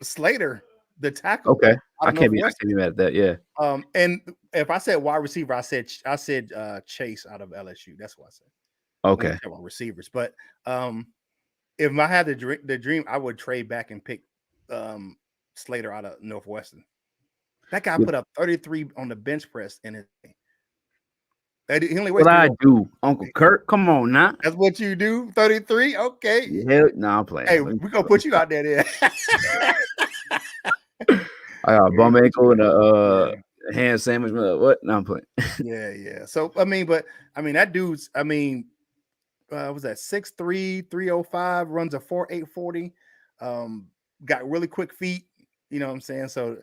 Slater, the tackle. Okay, I can't be mad at that. Yeah. And if I said wide receiver, I said Chase out of LSU. That's what I said. Okay. About receivers, but if I had the dream, I would trade back and pick Slater out of Northwestern. That guy put up 33 on the bench press in his game. He only what I do, Uncle Curt. Come on now. That's what you do. 33. Okay. Yeah, I'm playing. Hey, we're gonna put you out there. Then. I got a bum ankle and a hand sandwich. What? No, I'm playing. Yeah. So that dude's. Was that 6'3", 305, runs a 4.8 40. Got really quick feet. You know what I'm saying? So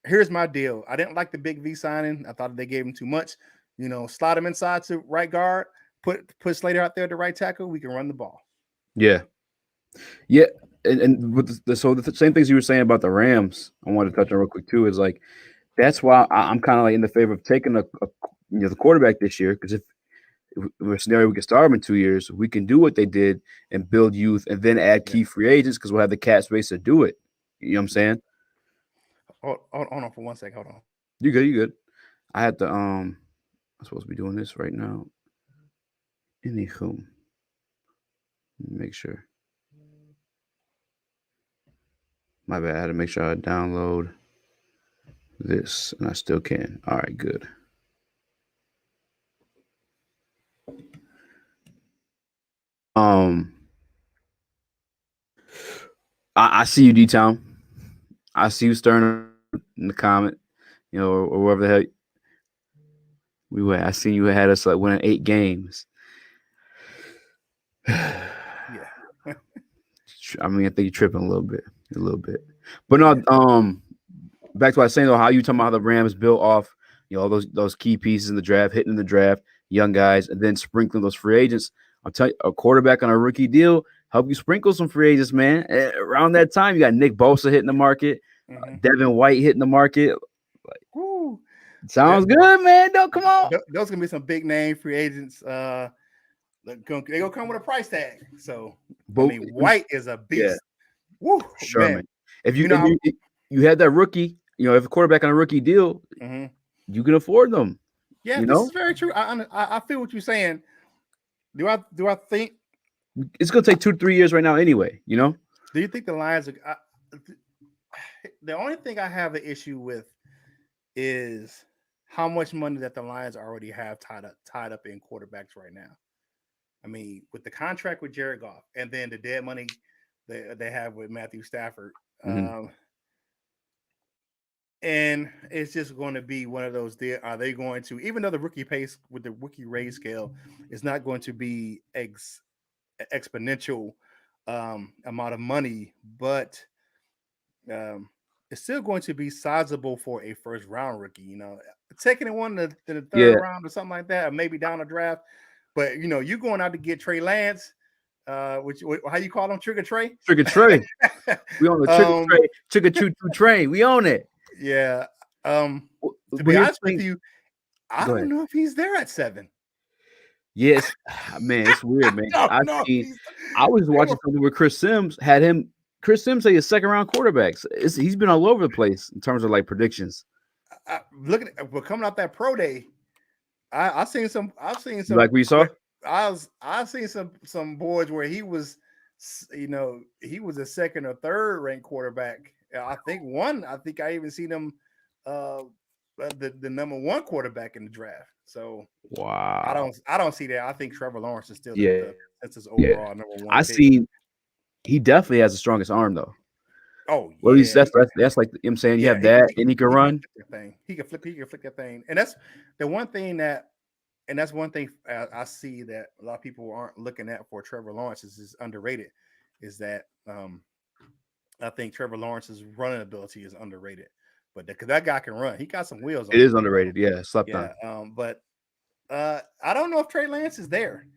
here's my deal. I didn't like the Big V signing. I thought they gave him too much. Slide him inside to right guard, put Slater out there to right tackle. We can run the ball. Yeah. And with the same things you were saying about the Rams, I wanted to touch on real quick too. Is like that's why I'm kind of like in the favor of taking the quarterback this year, because if we're a scenario we can start them in 2 years, we can do what they did and build youth and then add key free agents because we'll have the cap space to do it. You know what I'm saying? Hold on for 1 second. Hold on. You good? I had to I'm supposed to be doing this right now. Anywho, make sure. My bad. I had to make sure I download this, and I still can. All right, good. I see you, D-Town. I see you stirring in the comment, or wherever the hell we were. I seen you had us like winning 8 games. Yeah. I think you're tripping a little bit. But no, back to what I was saying though, how you talking about how the Rams built off, those key pieces in the draft, hitting the draft, young guys, and then sprinkling those free agents. I'll tell you, a quarterback on a rookie deal help you sprinkle some free agents, man. Around that time, you got Nick Bosa hitting the market, Devin White hitting the market. Sounds good, man. No, come on. Those gonna be some big name free agents. They're gonna come with a price tag. So White is a beast. Yeah. Woo, sure, man. If you had that rookie, if a quarterback on a rookie deal, you can afford them. Yeah, this is very true. I feel what you're saying. Do I think it's gonna take 2 to 3 years right now anyway? Do you think the Lions are? The only thing I have an issue with is how much money that the Lions already have tied up in quarterbacks right now. With the contract with Jared Goff and then the dead money they have with Matthew Stafford. And it's just going to be one of those. Are they going to, even though the rookie pace with the rookie raise scale is not going to be exponential amount of money, but it's still going to be sizable for a first round rookie. Taking it one to the third round or something like that, or maybe down the draft. But you're going out to get Trey Lance. Which how you call him? Trigger Trey? Trigger Trey. We on the Trigger Trey. Trigger Choo Choo train. We own it. Yeah. To be honest with you, I Go don't ahead. know if he's there at 7. Yes, man, it's weird, man. I don't know. I was watching something where Chris Sims say a second round quarterback. He's been all over the place in terms of like predictions. Looking at, but coming out that pro day, I've seen some. You like what you saw? I've seen some boards where he was, he was a second or third ranked quarterback. I think I even seen him, the number 1 quarterback in the draft. So wow, I don't see that. I think Trevor Lawrence is still that's his overall number 1. I see. He definitely has the strongest arm though. Oh, well, yeah. That's like I'm saying. You have that, and he can run. He can flick that thing, and that's the one thing that. And that's one thing I see that a lot of people aren't looking at for Trevor Lawrence is underrated. Is that I think Trevor Lawrence's running ability is underrated, but because that guy can run, he got some wheels on it. It is underrated, yeah. Slept on. But I don't know if Trey Lance is there.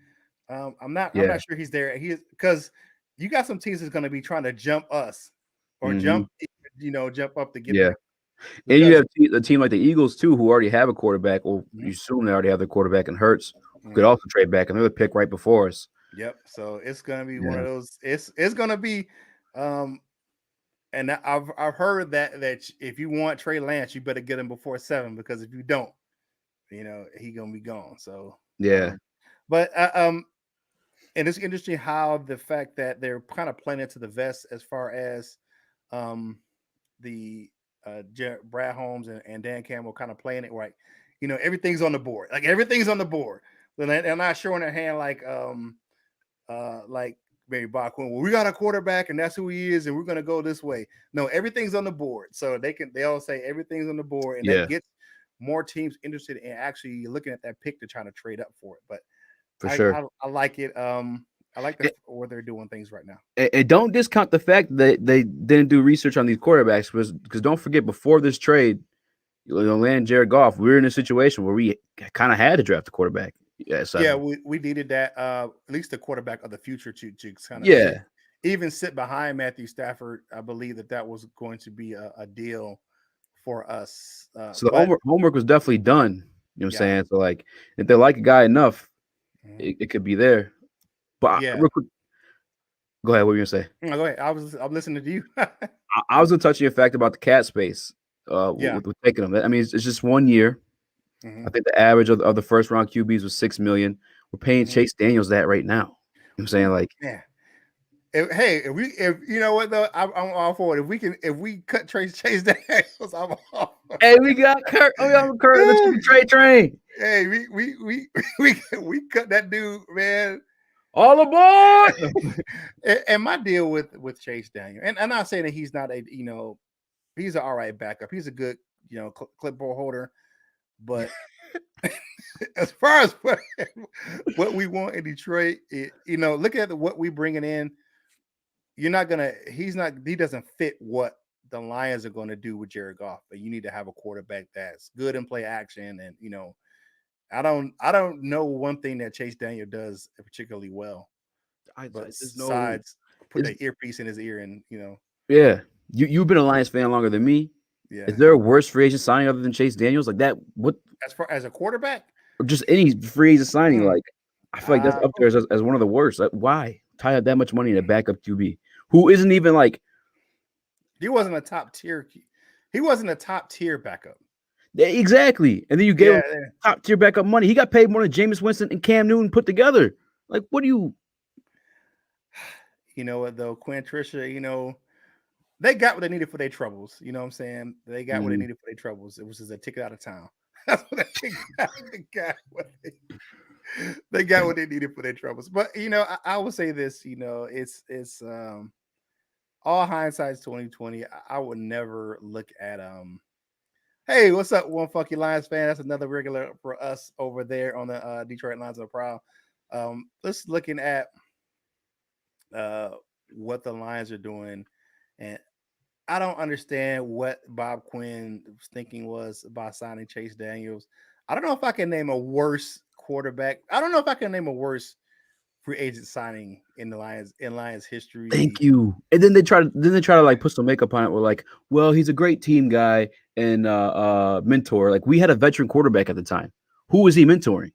I'm not sure he's there. He is, because you got some teams that's going to be trying to jump us or jump up to get there. And you have a team like the Eagles too, who already have a quarterback, or you assume they already have their quarterback in Hurts, who could also trade back, and they're the pick right before us. Yep. So it's gonna be one of those. It's gonna be, and I've heard that if you want Trey Lance, you better get him before 7, because if you don't, he gonna be gone. So but and it's interesting how the fact that they're kind of playing into the vest as far as the Brad Holmes and Dan Campbell kind of playing it right. Everything's on the board. Like everything's on the board. They're not showing their hand like maybe Bob Quinn. Well, we got a quarterback and that's who he is, and we're gonna go this way. No, everything's on the board. So they all say everything's on the board, and that gets more teams interested in actually looking at that pick to try to trade up for it. But for sure, I like it. I like where they're doing things right now. And don't discount the fact that they didn't do research on these quarterbacks, because don't forget, before this trade, land Jared Goff, we were in a situation where we kind of had to draft a quarterback. Yeah, we needed that, at least the quarterback of the future to kind of even sit behind Matthew Stafford. I believe that was going to be a deal for us. So the homework was definitely done. You know what I'm saying? So like, if they like a guy enough, it could be there. But real quick, go ahead. What were you gonna say? No, go ahead. I'm listening to you. I was gonna touch on your fact about the cap space. With taking them. I mean, it's just 1 year. I think the average of the first round QBs was $6 million. We're paying Chase Daniels that right now. You know what I'm saying? Like, if you know what though, I'm all for it. If we cut Chase Daniels, I'm all. Hey, we got Curt. Oh, yeah, Curt. Let's do the trade train. Hey, we cut that dude, man. All aboard. And my deal with Chase Daniel, and I'm not saying that he's not he's an all right backup. He's a good clipboard holder, but as far as what we want in Detroit, look at what we bringing in. He doesn't fit what the Lions are going to do with Jared Goff. But you need to have a quarterback that's good in play action, and I don't know one thing that Chase Daniel does particularly well, besides put an earpiece in his ear and Yeah, you've been a Lions fan longer than me. Yeah. Is there a worse free agent signing other than Chase Daniels like that? What as far as a quarterback, or just any free agent signing? Like, I feel like that's up there as one of the worst. Like, why tie up that much money in a backup QB who isn't even like? He wasn't a top tier. He wasn't a top tier backup. Exactly. And then you gave him top tier backup money. He got paid more than Jameis Winston and Cam Newton put together. Like, what do you? You know what though, Quinn Trisha, they got what they needed for their troubles. You know what I'm saying? They got what they needed for their troubles. It was just a ticket out of town. That's what they got. They got what they needed for their troubles. But I will say this, it's all hindsight's 2020. I would never look at hey, what's up, one funky Lions fan? That's another regular for us over there on the Detroit Lions of Prowl. Let's looking at what the Lions are doing, and I don't understand what Bob Quinn's thinking was about signing Chase Daniels. I don't know if I can name a worse quarterback. I don't know if I can name a worse free agent signing in the Lions history. Thank you. And then they try to like put some makeup on it. We're like, well, he's a great team guy and mentor. Like we had a veteran quarterback at the time. Who was he mentoring?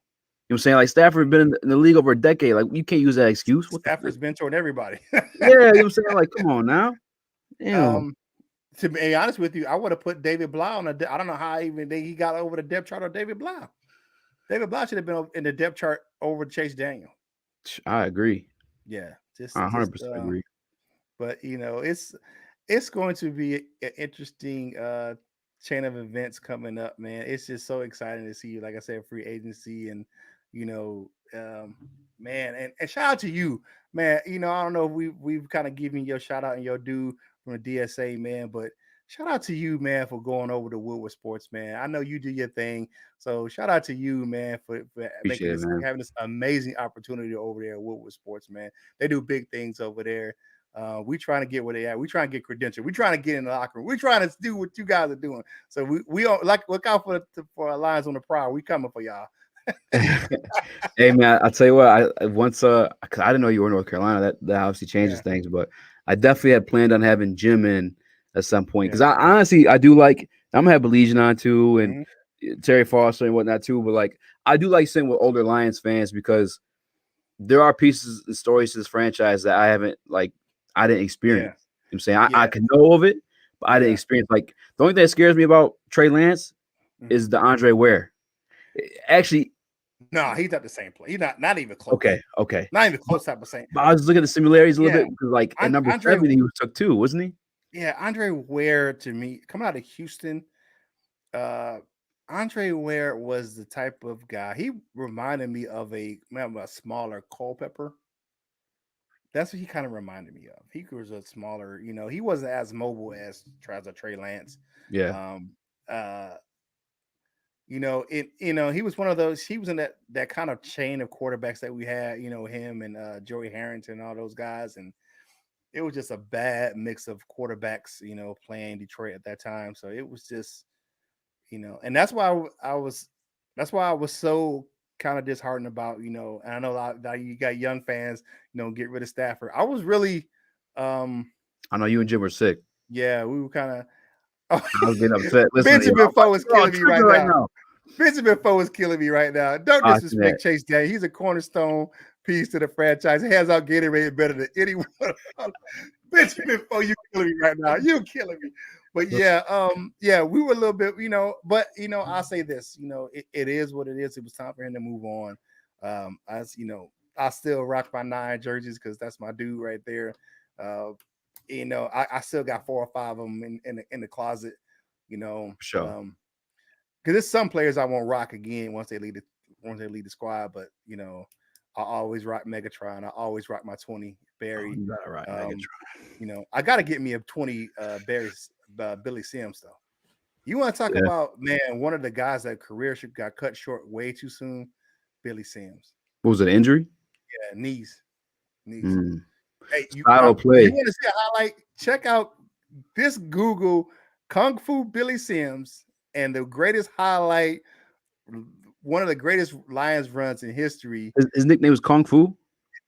You know what I'm saying? Like Stafford had been in the league over a decade. Like you can't use that excuse. What Stafford's mentoring everybody. yeah, you know what I'm saying? Like, come on now. Damn. To be honest with you, I would have put David Blau on I don't know how he got over the depth chart of David Blau. David Blau should have been in the depth chart over Chase Daniel. I agree. Yeah, I 100% agree. But it's going to be an interesting chain of events coming up, man. It's just so exciting to see, like I said, free agency and man, and shout out to you, man. I don't know if we've kind of given your shout out and your due from the DSA, man, but shout out to you, man, for going over to Woodward Sports, man. I know you do your thing, so shout out to you, man, for having this amazing opportunity over there at Woodward Sports, man. They do big things over there. We trying to get where they at. We trying to get credential. We trying to get in the locker room. We trying to do what you guys are doing. So we all look out for our Lions on the Prowl. We coming for y'all. Hey man, I'll tell you what. I didn't know you were in North Carolina. That obviously changes things, but I definitely had planned on having Jim in at some point because I honestly do like. I'm gonna have Belizean on too and Terry Foster and whatnot too. But like, I do like sitting with older Lions fans because there are pieces and stories to this franchise that I didn't experience. You know what I'm saying I can know of it, but I didn't experience. Like the only thing that scares me about Trey Lance is the Andre Ware. Actually. No, he's not the same play. He's not even close. Okay. Not even close type of same. But I was looking at the similarities a little bit because, like, at number 70, he was took too, wasn't he? Yeah, Andre Ware to me, coming out of Houston, Andre Ware was the type of guy. He reminded me of a smaller Culpepper. That's what he kind of reminded me of. He was a smaller, he wasn't as mobile as Trey Lance. Yeah. He was one of those. He was in that kind of chain of quarterbacks that we had. Him and Joey Harrington and all those guys, and it was just a bad mix of quarterbacks. Playing Detroit at that time, so it was just, and that's why I was so kind of disheartened about, and I know a lot that you got young fans, get rid of Stafford. I was really, I know you and Jim were sick. Yeah, we were kind of. I was getting upset. Benjamin Foe is killing me right now. Benjamin Foe is killing me right now. Don't disrespect Chase Daniel. He's a cornerstone piece to the franchise. He has out Gatorade better than anyone. Benjamin Foe, you killing me right now. You killing me. But we were a little bit, but I'll say this, it is what it is. It was time for him to move on. I still rock my 9 jerseys because that's my dude right there. I still got 4 or 5 of them in the closet, Sure. Because there's some players I won't rock again once they leave the squad, but I always rock Megatron. I always rock my 20 Barry. You gotta rock Megatron. I gotta get me a 20 Barry Billy Sims though. You want to talk about, man, one of the guys that career got cut short way too soon, Billy Sims. What was it, injury? Yeah, knees. Hey, you want to see a highlight? Check out this Google Kung Fu Billy Sims and the greatest highlight, one of the greatest Lions runs in history. His nickname was Kung Fu?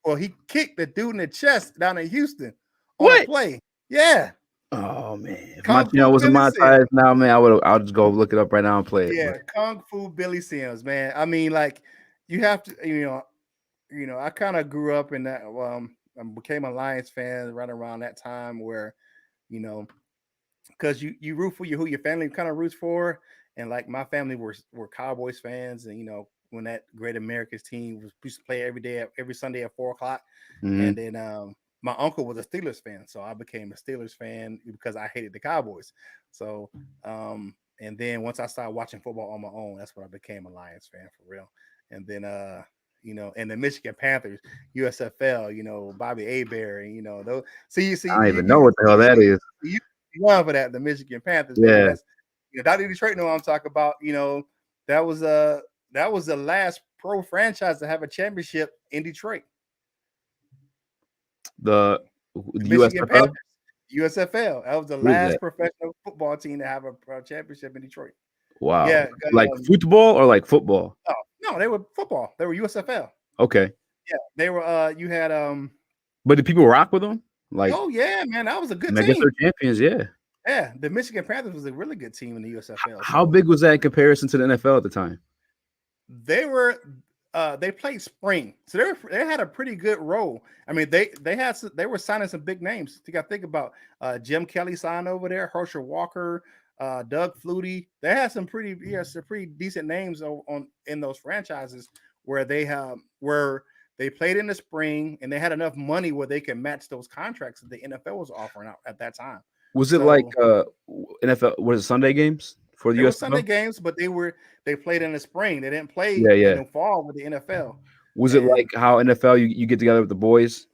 Well, he kicked the dude in the chest down in Houston on a play. Yeah. Oh man. If it wasn't my ties now, man, I'll just go look it up right now and play it. Yeah, Kung Fu Billy Sims, man. I mean, like, you have to, I kind of grew up in that. I became a Lions fan right around that time where, because you root for who your family kind of roots for, and like my family were Cowboys fans, and when that Great America's team used to play every Sunday at 4:00, and then my uncle was a Steelers fan, so I became a Steelers fan because I hated the Cowboys. So and then once I started watching football on my own, that's when I became a Lions fan for real. And then and the Michigan Panthers, USFL, Bobby Hebert, and those. See, I don't even know what the hell that is. You want for that, the Michigan Panthers. Yeah. Dr. Detroit know what I'm talking about. That was the last pro franchise to have a championship in Detroit. The Michigan USFL? Panthers, USFL. That was the last professional football team to have a championship in Detroit. Wow. Yeah, like football or like football? No, they were football. They were USFL. Okay. Yeah, they were. You had But did people rock with them? Like, Oh yeah, man, that was a I good mean, I guess team. they're champions. Yeah. Yeah, the Michigan Panthers was a really good team in the USFL. How So big was that in comparison to the NFL at the time? they were they played spring, so they had a pretty good role. I mean, they were signing some big names. You got to think about Jim Kelly signed over there, Herschel Walker, Doug Flutie. They had some pretty decent names on in those franchises where they played in the spring and they had enough money where they could match those contracts that the NFL was offering out at that time. Was it like NFL? Was it Sunday games for the They were USFL? Sunday games, but they played in the spring. They didn't play Yeah. in the fall with the NFL. Was it like how NFL you get together with the boys?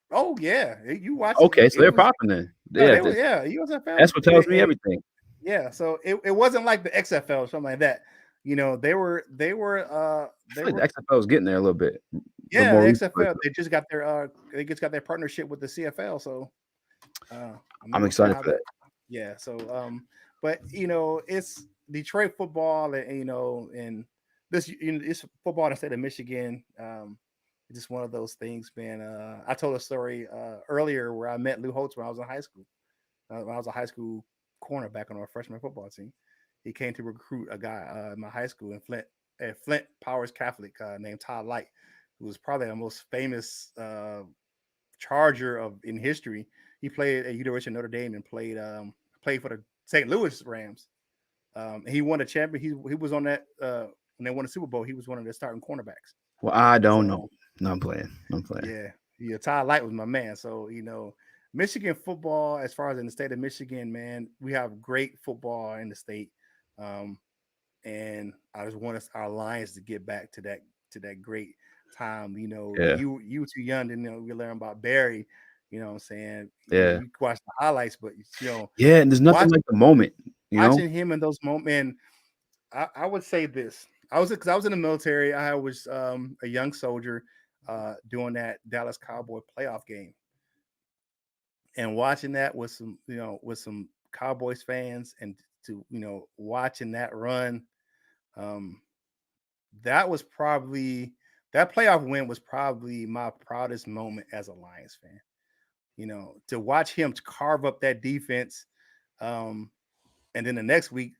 Oh yeah, you watch Okay, it. so they're popping then. Yeah, USFL. that's what tells me everything. Yeah, so it wasn't like the XFL or something like that. You know, they were I feel like the XFL is getting there a little bit. the XFL. They just got their partnership with the CFL. So I'm excited for that. Yeah. So but it's Detroit football, and and it's football in the state of Michigan. It's just one of those things, man. I told a story earlier where I met Lou Holtz when I was in high school. When I was a high school cornerback on our freshman football team, he came to recruit a guy in my high school in Flint, at Flint Powers Catholic, named Todd Light, who was probably the most famous Charger in history. He played at University of Notre Dame and played for the St. Louis Rams. He won a champion. He was on that when they won the Super Bowl. He was one of their starting cornerbacks. Well, I don't know. No, I'm playing. Yeah. Todd Light was my man. So Michigan football, as far as in the state of Michigan, man, we have great football in the state, and I just want our Lions to get back to that great time. You too young to we learn about Barry. You know what I'm saying? Yeah. You watch the highlights, but yeah, and there's nothing like the moment. Watching him in those moments, I would say this. Because I was in the military. I was a young soldier doing that Dallas Cowboy playoff game, and watching that with some Cowboys fans, and watching that run, that playoff win was probably my proudest moment as a Lions fan. To watch him carve up that defense, and then the next week,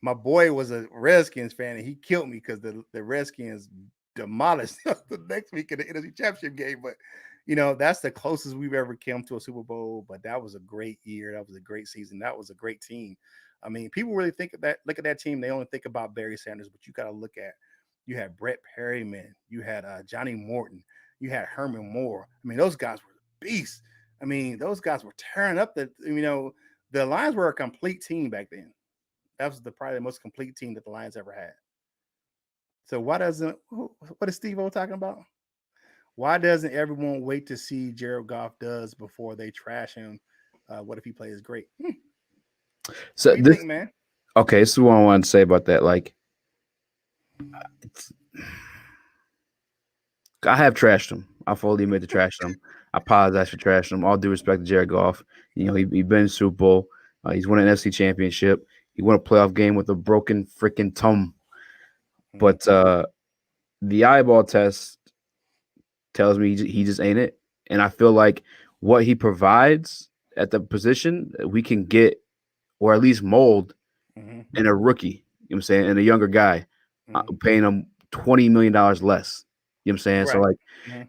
my boy was a Redskins fan, and he killed me because the Redskins demolished the next week in the NFC Championship game. But that's the closest we've ever come to a Super Bowl. But that was a great year. That was a great season. That was a great team. I mean, people really look at that team. They only think about Barry Sanders, but you got to look at, you had Brett Perryman, you had Johnny Morton, you had Herman Moore. I mean, those guys were beasts. I mean, those guys were tearing up the Lions were a complete team back then. That was probably the most complete team that the Lions ever had. So what is Steve-O talking about? Why doesn't everyone wait to see Jared Goff does before they trash him? What if he plays great? So what do you think, man? Okay, this is what I want to say about that. Like, I have trashed him. I fully admit to trash him. I apologize for trashing him. All due respect to Jared Goff. He been in Super Bowl. He's won an NFC championship. He won a playoff game with a broken freaking thumb. But the eyeball test tells me he just ain't it. And I feel like what he provides at the position, we can get or at least mold in a rookie. You know what I'm saying? And a younger guy, paying him $20 million less. You know what I'm saying? Right. So like,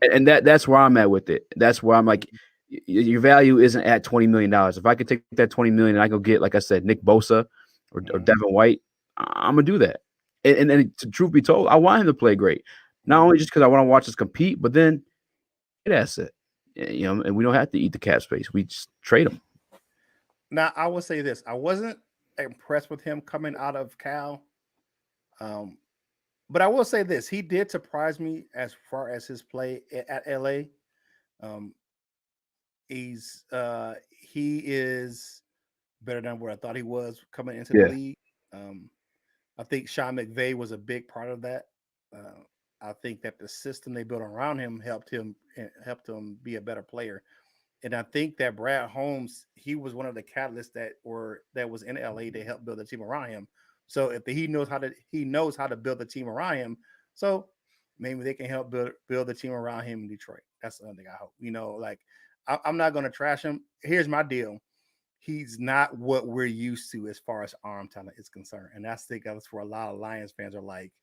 and that's where I'm at with it. That's where I'm like, your value isn't at $20 million. If I could take that $20 million and I go get, like I said, Nick Bosa or Devin White, I'm gonna do that. And to truth be told, I want him to play great. Not only just because I want to watch us compete, but then that's it. And we don't have to eat the cap space. We just trade him. Now, I will say this. I wasn't impressed with him coming out of Cal. But I will say this. He did surprise me as far as his play at LA. He is better than what I thought he was coming into the league. I think Sean McVay was a big part of that. I think that the system they built around him helped him be a better player. And I think that Brad Holmes, he was one of the catalysts that was in LA to help build the team around him. So if he knows how to build the team around him. So maybe they can help build the team around him in Detroit. That's the only thing I hope. Like I'm not going to trash him. Here's my deal. He's not what we're used to as far as arm talent is concerned. And that's where a lot of Lions fans are like,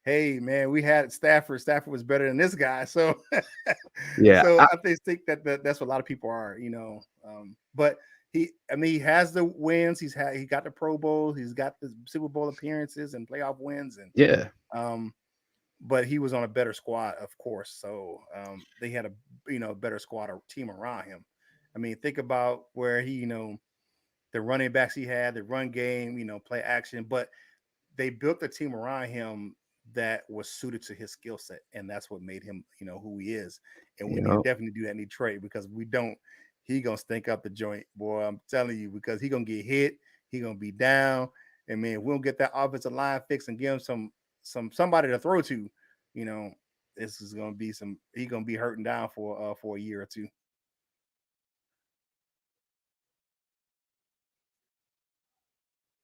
hey, man, we had Stafford. Stafford was better than this guy. So, Yeah, so I think that's what a lot of people are, but he has the wins. He got the Pro Bowl. He's got the Super Bowl appearances and playoff wins. And, yeah. But he was on a better squad, of course. So they had a better squad or team around him. I mean, think about where he, the running backs he had, the run game, play action, but they built the team around him that was suited to his skill set, and that's what made him, who he is. And we need to definitely do that in Detroit, because we don't. He gonna stink up the joint, boy. I'm telling you, because he gonna get hit, he gonna be down, and man, if we don't get that offensive line fixed and give him somebody to throw to, this is gonna be he gonna be hurting down for a year or two.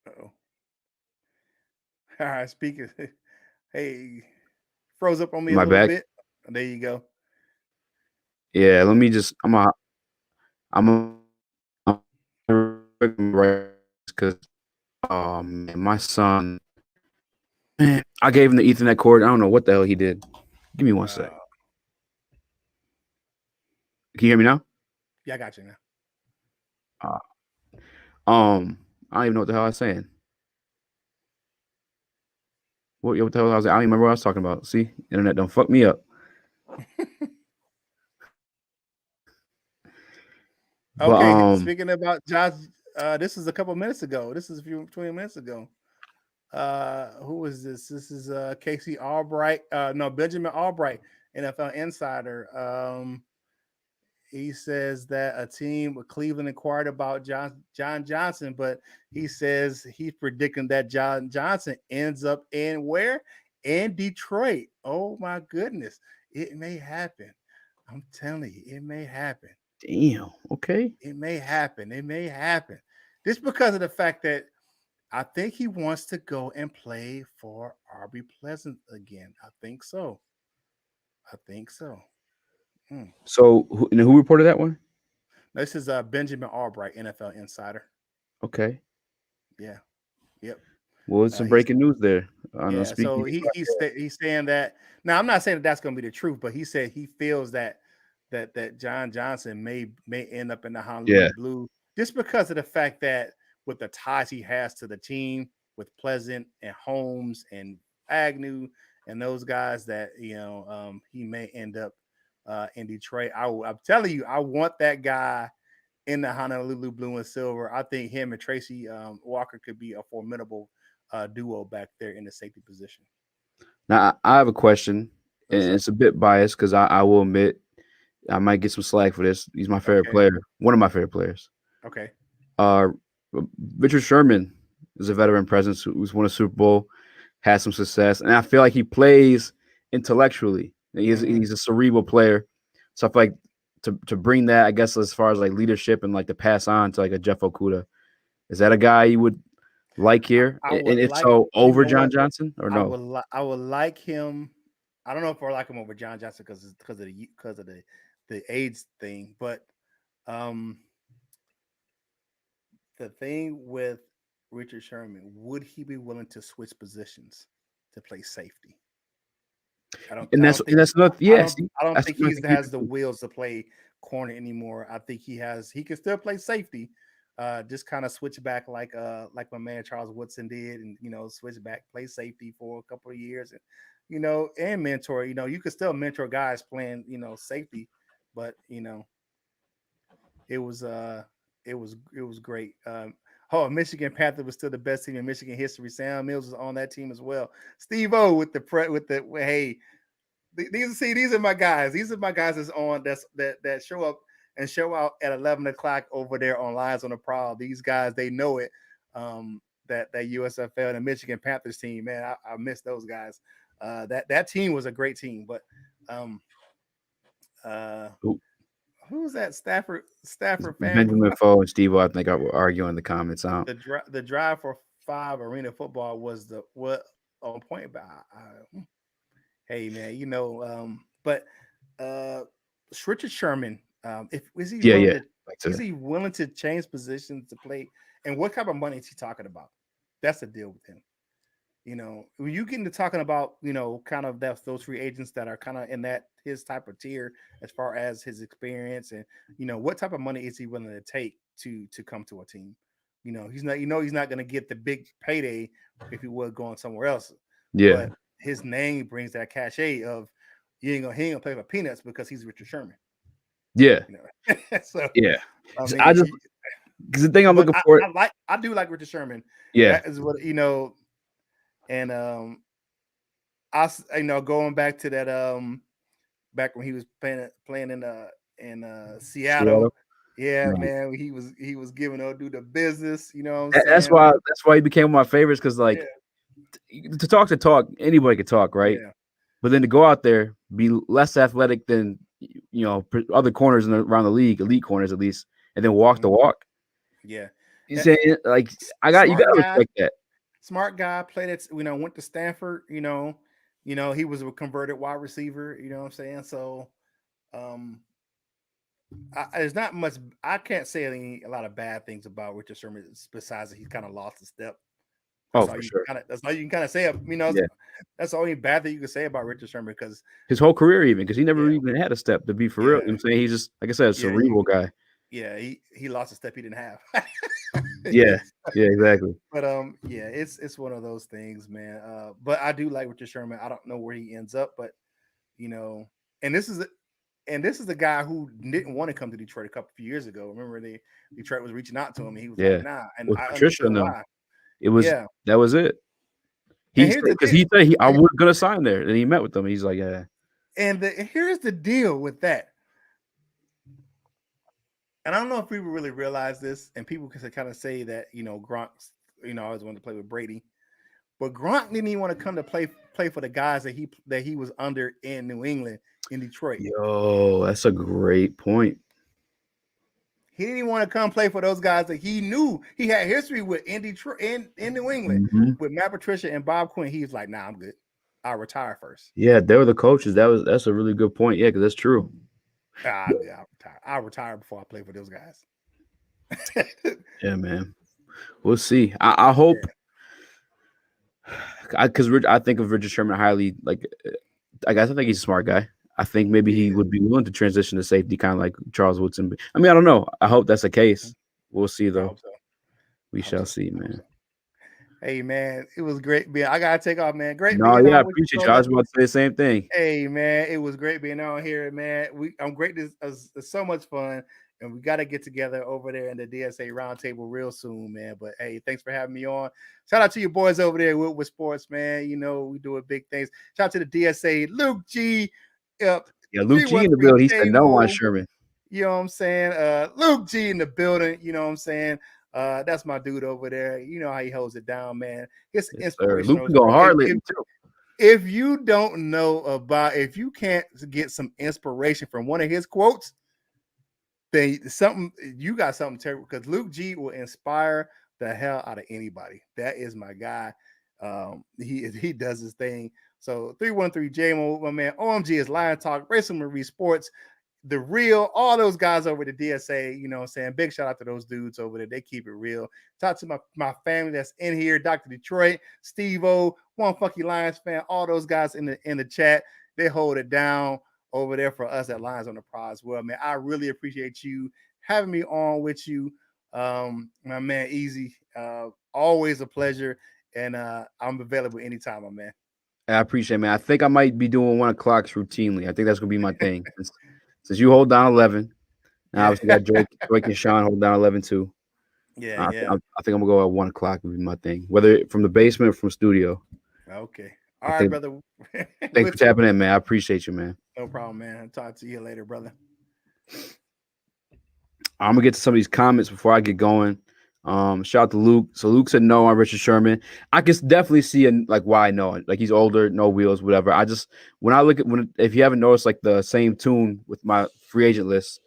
Uh-oh. All right, speaking. Hey, froze up on me a My little back. bit. There you go. Yeah, let me just. I'm right, because man, my son. Man, I gave him the Ethernet cord. I don't know what the hell he did. Give me one sec. Can you hear me now? Yeah, I got you now. I don't even know what the hell I was saying. What the hell I was? I don't even remember what I was talking about. See, internet don't fuck me up. But, Okay, speaking about Josh, this is a couple minutes ago. This is a few 20 minutes ago. Who was this? This is Casey Albright. No, Benjamin Albright, NFL insider. He says that a team with Cleveland inquired about John Johnson, but he says he's predicting that John Johnson ends up in where? In Detroit. Oh my goodness. It may happen. I'm telling you, it may happen. damn. Okay. It may happen. It may happen. Just because of the fact that I think he wants to go and play for RB Pleasant again. I think so. So who reported that one? This is Benjamin Albright, NFL insider. Okay. Yeah. Yep. Well, it's some breaking news there. Yeah. So he's saying that. Now, I'm not saying that that's going to be the truth, but he said he feels that John Johnson may end up in the Honolulu Blue, just because of the fact that with the ties he has to the team with Pleasant and Holmes and Agnew and those guys, that he may end up in Detroit. I'm telling you, I want that guy in the Honolulu Blue and Silver. I think him and Tracy Walker could be a formidable duo back there in the safety position. Now, I have a question, and it's a bit biased because I will admit I might get some slack for this. He's my favorite player, one of my favorite players. Okay. Richard Sherman is a veteran presence who's won a Super Bowl, has some success, and I feel like he plays intellectually. He's a cerebral player, so I feel like to bring that, I guess, as far as like leadership and like to pass on to like a Jeff Okudah, is that a guy you would like here? And if so, over John Johnson or no? I would like him. I don't know if I like him over John Johnson because of the AIDS thing, but the thing with Richard Sherman, would he be willing to switch positions to play safety? I don't think he has the wheels to play corner anymore. I think he can still play safety, just kind of switch back like my man Charles Woodson did, and switch back, play safety for a couple of years, and and mentor. You could still mentor guys playing safety, but it was great. Michigan Panther was still the best team in Michigan history. Sam Mills was on that team as well. Steve O with the hey. These are my guys. These are my guys that's on that show up and show out at 11 o'clock over there on Lions on the Prowl. These guys, they know it. That USFL and the Michigan Panthers team, man, I miss those guys. That team was a great team, but who's that Stafford fan? Benjamin Foe and Steve, I think I will argue in the comments. The drive for 5 arena football was what on point by. Hey man, but Richard Sherman, if is he willing Yeah. to Like is to, he willing to change positions to play? And what type of money is he talking about? That's the deal with him. When you get into talking about, kind of those free agents that are kind of in that his type of tier as far as his experience and what type of money is he willing to take to come to a team? He's not going to get the big payday if he was going somewhere else, yeah. but his name brings that cachet of he ain't gonna play for peanuts because he's Richard Sherman. Yeah. So Yeah. I I mean, just because the thing I'm but looking for. I do like Richard Sherman. Yeah. That is what and going back to that back when he was playing in Seattle. Seattle. Yeah, Man. man, he was giving old dude the business, you know what I'm That's saying? why he became one of my favorites because Yeah, to talk, anybody could talk, right? yeah. But then to go out there, be less athletic than other corners around the league, elite corners at least, and then walk the Mhm. walk. Yeah. You saying like you Smart gotta guy, respect that. smart guy, played at went to Stanford, he was a converted wide receiver, you know what I'm saying? So um there's not much. I can't say a lot of bad things about Richard Sherman besides that he's kind of lost a step. Oh, for sure. That's all you can kind of say. Yeah. That's the only bad thing you can say about Richard Sherman because His whole career, even because he never yeah, even had a step to be for real. You know yeah, what I'm saying? He's just like I said, a yeah, cerebral guy. he lost a step he didn't have. Yeah. Yeah. Exactly. But yeah, it's one of those things, man. But I do like Richard Sherman. I don't know where he ends up, but you know, and this is the guy who didn't want to come to Detroit a couple few years ago. Remember, Detroit was reaching out to him, and he was like, Yeah. "Nah," and With I Patricia understood and them, why. it was Yeah, that was it. and He here's the because deal. he said I was gonna sign there, and he met with them. He's like, yeah. And here's the deal with that. And I don't know if people really realize this, and people can kind of say that Gronk, always wanted to play with Brady, but Gronk didn't even want to come to play for the guys that he was under in New England, in Detroit. Yo, that's a great point. He didn't even want to come play for those guys that he knew he had history with in Detroit, in New England, Mhm. with Matt Patricia and Bob Quinn. He was like, "Nah, I'm good. I'll retire first. Yeah, they were the coaches. That's a really good point. Yeah, because that's true. I'm good. I'll retire. I'll retire before I play for those guys." Yeah, man. We'll see. I hope because I think of Richard Sherman highly. Like, I guess I think he's a smart guy. I think maybe he Yeah, would be willing to transition to safety, kind of like Charles Woodson. I mean, I don't know. I hope that's the case. We'll see, I though. hope so. We I hope shall so. see, I hope man. so. Hey man, it was great being. I gotta take off, man. Great No, being yeah, I on with you, appreciate you. I brother. was about to say the same thing. Hey man, it was great being on here, man. I'm great. It's so much fun, and we got to get together over there in the DSA roundtable real soon, man. But hey, thanks for having me on. Shout out to your boys over there with sports, man. We doing big things. Shout out to the DSA, Luke G, Yeah, Luke G in the 313 building. He said no on J-Mo. Sherman. You know what I'm saying? Luke G in the building. You know what I'm saying? That's my dude over there. You know how he holds it down, man. It's Yes, sir. Luke inspirational been as going well. hard lately too. If you don't know if you can't get some inspiration from one of his quotes, then you got something terrible, because Luke G will inspire the hell out of anybody. That is my guy. He does his thing. So 313 JMO, my man. OMG is Lion Talk, Racing Marie Sports, the real, all those guys over the DSA, you know what I'm saying? Big shout out to those dudes over there. They keep it real. Talk to my family that's in here, Dr. Detroit, Steve O, One Funky Lions fan, all those guys in the chat. They hold it down over there for us at Lions on the Prowl as well, man. I really appreciate you having me on with you. My man Easy. Always a pleasure. And I'm available anytime, my man. I appreciate it, man. I think I might be doing 1 o'clock routinely. I think that's gonna be my thing. Since you hold down 11, and Yeah. obviously got Joy and Sean hold down 11 too. Yeah, I yeah. think I'm gonna go at 1 o'clock would be my thing, whether from the basement or from studio. Okay. I All right, think. brother. Thanks for tapping in, man. I appreciate you, man. No problem, man. I'll talk to you later, brother. I'm gonna get to some of these comments before I get going. Shout out to Luke. So Luke said no on Richard Sherman. I can definitely see like why I know it. Like he's older, no wheels, whatever. I just when I look at if you haven't noticed like the same tune with my free agent list,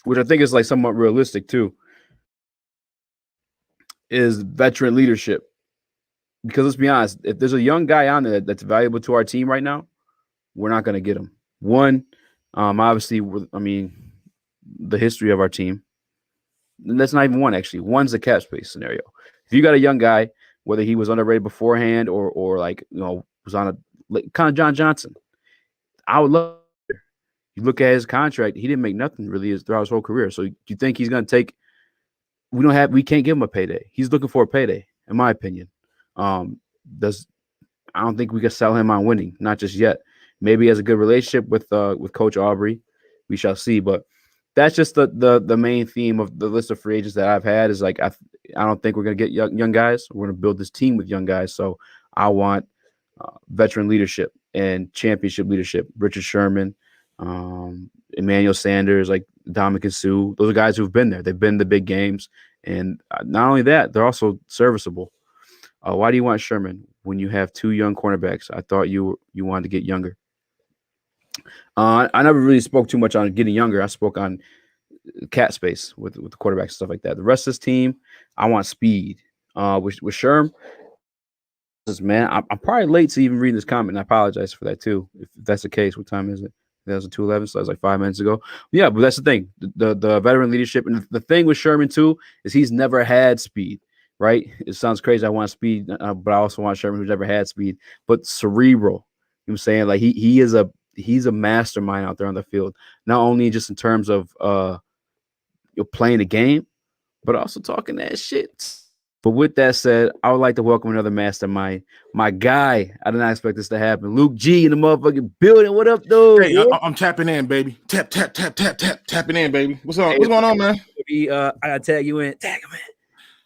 which I think is like somewhat realistic too, is veteran leadership. because let's be honest, if there's a young guy on there that's valuable to our team right now, we're not going to get him. One, obviously, I mean, the history of our team. And that's not even one, actually. One's the cap space scenario. If you got a young guy, whether he was underrated beforehand or like, was on a kind of John Johnson, I would love. You look at his contract; he didn't make nothing really throughout his whole career. So, do you think he's going to take? We can't give him a payday. He's looking for a payday, in my opinion. I don't think we can sell him on winning, not just yet. Maybe he has a good relationship with Coach Aubrey. We shall see. But that's just the main theme of the list of free agents that I've had is like I don't think we're gonna get young guys. We're gonna build this team with young guys. So I want veteran leadership and championship leadership. Richard Sherman, Emmanuel Sanders, like Dominican Sue. Those are guys who've been there. They've been in the big games, and not only that, they're also serviceable. Why do you want Sherman when you have two young cornerbacks? I thought you wanted to get younger. I never really spoke too much on getting younger. I spoke on cat space with the quarterbacks and stuff like that. The rest of this team, I want speed. With Sherm, man, I'm probably late to even reading this comment, and I apologize for that too. If that's the case, what time is it? That was 2:11, so that was like 5 minutes ago. Yeah, but that's the thing. The veteran leadership, and the thing with Sherman too is he's never had speed. Right? It sounds crazy. I want speed, but I also want Sherman who's never had speed, but cerebral. You know what I'm saying? Like he's a mastermind out there on the field, not only just in terms of you're playing the game, but also talking that shit. But with that said, I would like to welcome another mastermind, my guy. I did not expect this to happen. Luke G in the motherfucking building. What up, dude? Hey, I'm tapping in, baby. Tapping in, baby. What's on? What's going on, man? I gotta tag you in. Tag him in.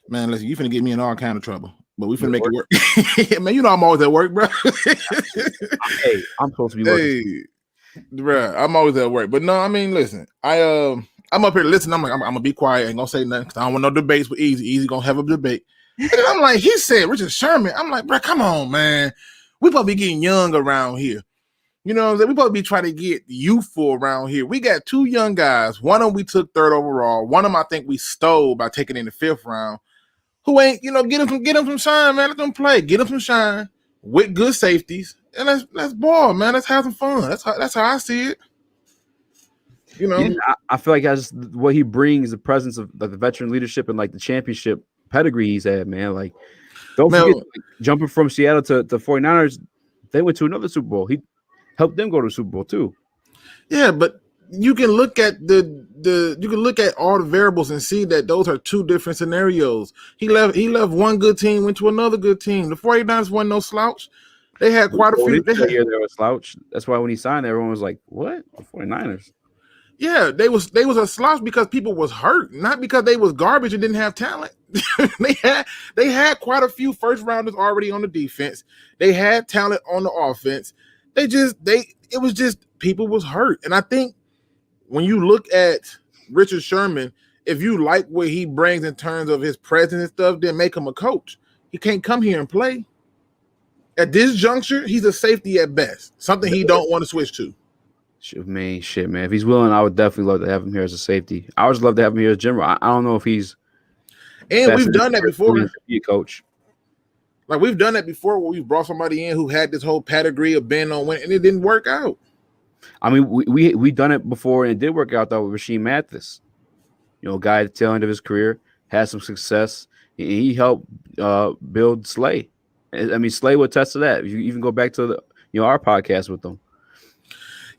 Man, listen, you finna get me in all kind of trouble, but we finna make it work. Man, you know I'm always at work, bro. Hey, I'm supposed to be working. Hey, bro, I'm always at work. But no, I mean, listen, I'm up here listening. I'm like, I'm gonna be quiet. Ain't gonna say nothing because I don't want no debates with Easy. Easy gonna have a debate. And then I'm like, he said Richard Sherman. I'm like, bro, come on, man. We probably getting young around here. You know what I'm saying? We probably be trying to get youthful around here. We got two young guys. One of them we took 3rd overall. One of them I think we stole by taking in the 5th round. Who ain't, get him some shine, man. Let them play. Get him some shine with good safeties. And let's ball, man. Let's have some fun. That's how I see it. You know, yeah, I feel like that's what he brings, the presence of the veteran leadership and like the championship pedigree he's had, man. Like, don't forget, like, jumping from Seattle to 49ers, they went to another Super Bowl. He helped them go to the Super Bowl too. Yeah, but you can look at you can look at all the variables and see that those are two different scenarios. He left one good team, went to another good team. The 49ers wasn't no slouch. They had quite a few. They were a slouch. That's why when he signed, everyone was like, "What? The 49ers?" Yeah, they was a slouch because people was hurt, not because they was garbage and didn't have talent. they had quite a few first rounders already on the defense. They had talent on the offense. It was just people was hurt. And I think when you look at Richard Sherman, if you like what he brings in terms of his presence and stuff, then make him a coach. He can't come here and play. At this juncture, he's a safety at best, something he don't want to switch to. Shit, man. If he's willing, I would definitely love to have him here as a safety. I would just love to have him here as general. I don't know if he's. And we've done that before. Be a coach. Like we've done that before, where we've brought somebody in who had this whole pedigree of being on win, and it didn't work out. I mean, we done it before, and it did work out though with Rasheem Mathis. You know, a guy at the tail end of his career had some success. He helped build Slay. I mean, Slay would attest to that. If you even go back to our podcast with them.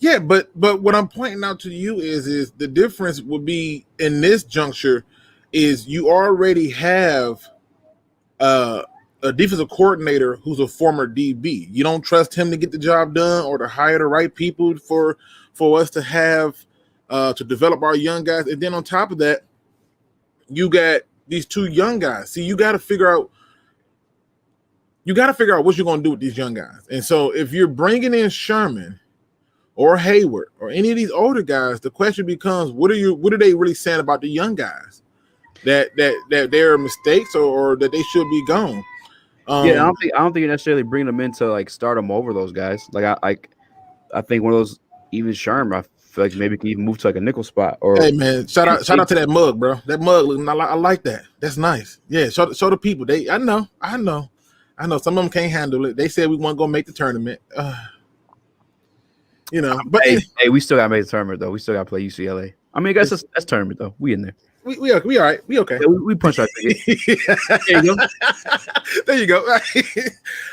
Yeah, but what I'm pointing out to you is the difference would be in this juncture is you already have a defensive coordinator who's a former DB. You don't trust him to get the job done or to hire the right people for us to have to develop our young guys. And then on top of that, you got these two young guys. See, you got to figure out what you're going to do with these young guys. And so if you're bringing in Sherman or Hayward or any of these older guys, the question becomes, what are they really saying about the young guys? That there are mistakes or that they should be gone. Yeah, I don't think you're necessarily bringing them in to like start them over those guys. Like I think one of those, even Sherm, I feel like maybe can even move to like a nickel spot. Or hey man, shout out to that mug, bro. That mug, I like that. That's nice. Yeah, show the people. I know. I know some of them can't handle it. They said we want to go make the tournament. You know, but hey, we still gotta make the tournament though. We still gotta play UCLA. I mean, I guess that's tournament though. We in there. We all right. We okay. Yeah, we punch our ticket. There you go. There you go.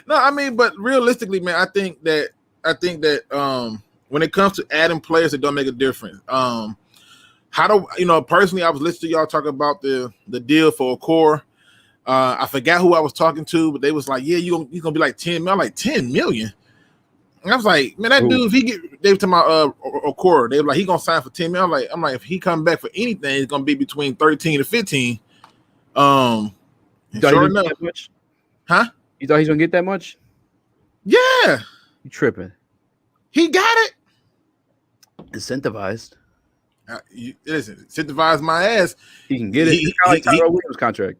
No, I mean, but realistically, man, I think that when it comes to adding players, it don't make a difference. How do personally? I was listening to y'all talk about the deal for Okwara. I forgot who I was talking to, but they was like, "Yeah, you're gonna be like 10 million." I'm like, 10 million. And I was like, man, that dude, if they were talking about Okwara, they were like, he gonna sign for 10 million. I'm like, if he come back for anything, it's gonna be between 13 to 15. You thought sure enough, that much? Huh? You thought he's gonna get that much? Yeah. You tripping? He got it. Incentivized. Listen, incentivize my ass. He can get it. It's kind of like Tyrell Williams' contract.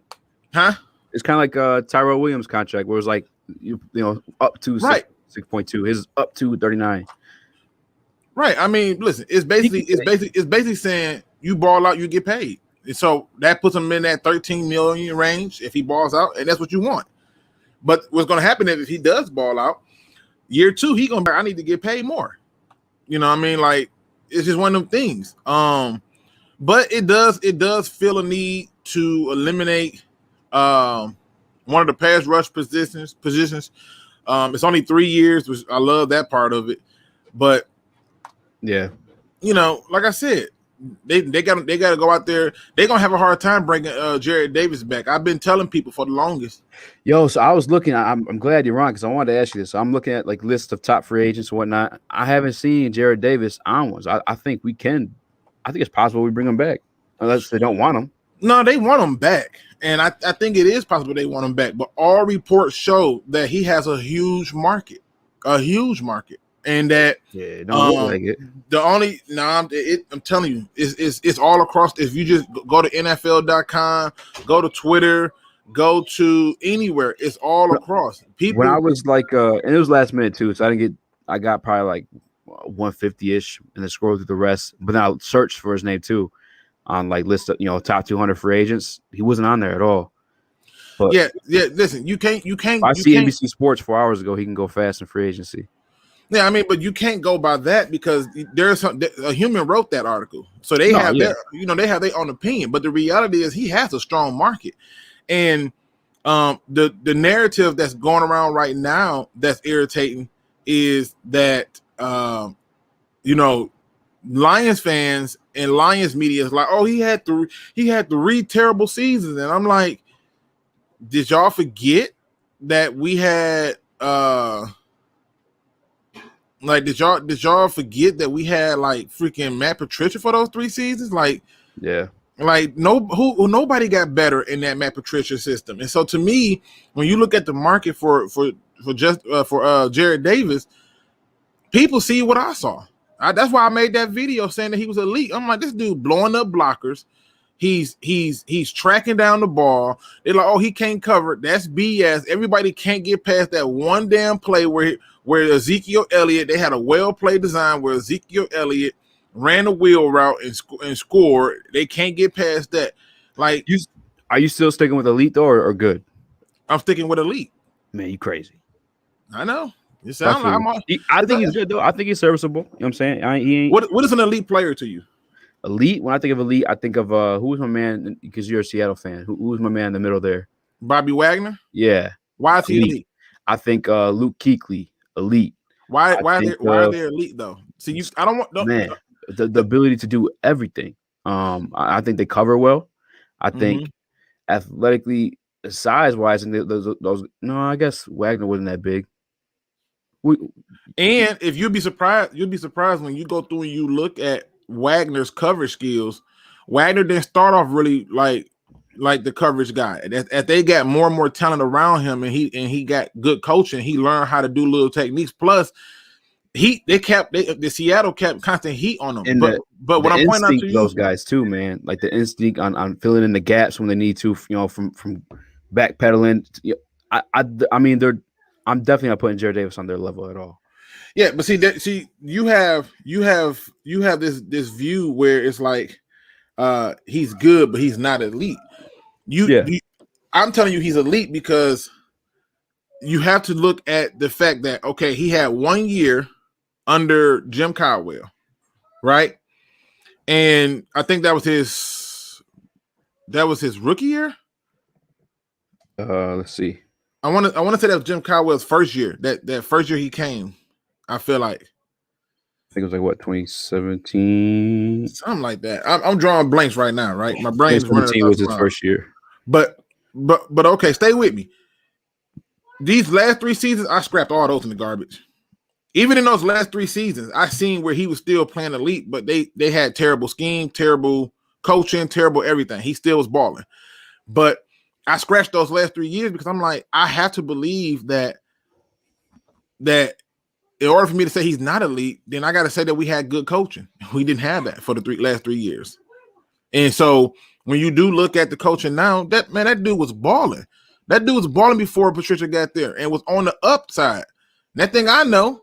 Huh? It's kind of like Tyrell Williams' contract, where it's like you know up to right. 6.2. His up to 39. Right. I mean, listen, it's basically saying you ball out, you get paid. And so that puts him in that 13 million range if he balls out, and that's what you want. But what's going to happen is if he does ball out, year 2, he gonna be, I need to get paid more. You know what I mean? Like, it's just one of them things. But it does feel a need to eliminate one of the pass rush positions. It's only 3 years, which I love that part of it. But yeah, like I said, they got to go out there. They're gonna have a hard time bringing Jared Davis back. I've been telling people for the longest. Yo, so I was looking. I'm glad you're on because I wanted to ask you this. So I'm looking at like lists of top free agents and whatnot. I haven't seen Jared Davis on ones. I think we can. I think it's possible we bring him back unless they don't want him. No, they want him back, and I think it is possible they want him back. But all reports show that he has a huge market, and that don't look like it. I'm telling you, it's all across. If you just go to NFL.com, go to Twitter, go to anywhere, it's all across. People. When I was like, and it was last minute too, so I got probably like 150-ish, and then scrolled through the rest. But then I searched for his name too on like list of top 200 free agents. He wasn't on there at all. But yeah. Listen, you can't. I see NBC Sports 4 hours ago. He can go fast in free agency. Yeah, I mean, but you can't go by that because a human wrote that article, so they have their own opinion. But the reality is, he has a strong market, and the narrative that's going around right now that's irritating is that Lions fans and Lions media is like, oh, he had 3 terrible seasons, and I'm like, did y'all forget that we had did y'all forget that we had like freaking Matt Patricia for those 3 seasons? Like, yeah, like nobody got better in that Matt Patricia system. And so to me, when you look at the market for Jared Davis, people see what I saw. That's why I made that video saying that he was elite. I'm like, this dude blowing up blockers. He's tracking down the ball. They're like, oh, he can't cover. That's BS. Everybody can't get past that one damn play where Ezekiel Elliott, they had a well-played design where Ezekiel Elliott ran a wheel route and scored. They can't get past that. Like, are you still sticking with elite though, or good? I'm sticking with elite. Man, you crazy. I know. It sounds like I think he's good though. I think he's serviceable. You know what I'm saying? What is an elite player to you? Elite. When I think of elite, I think of who was my man? Because you're a Seattle fan. Who was my man in the middle there? Bobby Wagner. Yeah. Why is he elite? I think Luke Kuechly, elite. Why are they elite though? See, I don't want the ability to do everything. I think they cover well. I think athletically, size wise, and those. No, I guess Wagner wasn't that big. And if you'd be surprised when you go through and you look at Wagner's coverage skills. Wagner didn't start off really like the coverage guy. As they got more and more talent around him, and he got good coaching, he learned how to do little techniques. Plus, the Seattle kept constant heat on him. But what I'm pointing out to you, those guys too, man, like the instinct on filling in the gaps when they need to, from backpedaling. I mean, I'm definitely not putting Jared Davis on their level at all. Yeah, but see, you have this view where it's like he's good, but he's not elite. I'm telling you, he's elite because you have to look at the fact that, okay, he had 1 year under Jim Caldwell, right? And I think that was his rookie year. Let's see. I want to say that was Jim Caldwell's first year. That first year he came, I feel like. I think it was like what, 2017, something like that. I'm drawing blanks right now, right? My brain's running. 2017 was his first year. But okay, stay with me. These last 3 seasons, I scrapped all those in the garbage. Even in those last 3 seasons, I seen where he was still playing elite, but they had terrible scheme, terrible coaching, terrible everything. He still was balling. But I scratched those last 3 years because I'm like, I have to believe that in order for me to say he's not elite, then I got to say that we had good coaching. We didn't have that for the last 3 years. And so when you do look at the coaching now, that dude was balling. That dude was balling before Patricia got there and was on the upside. That thing I know,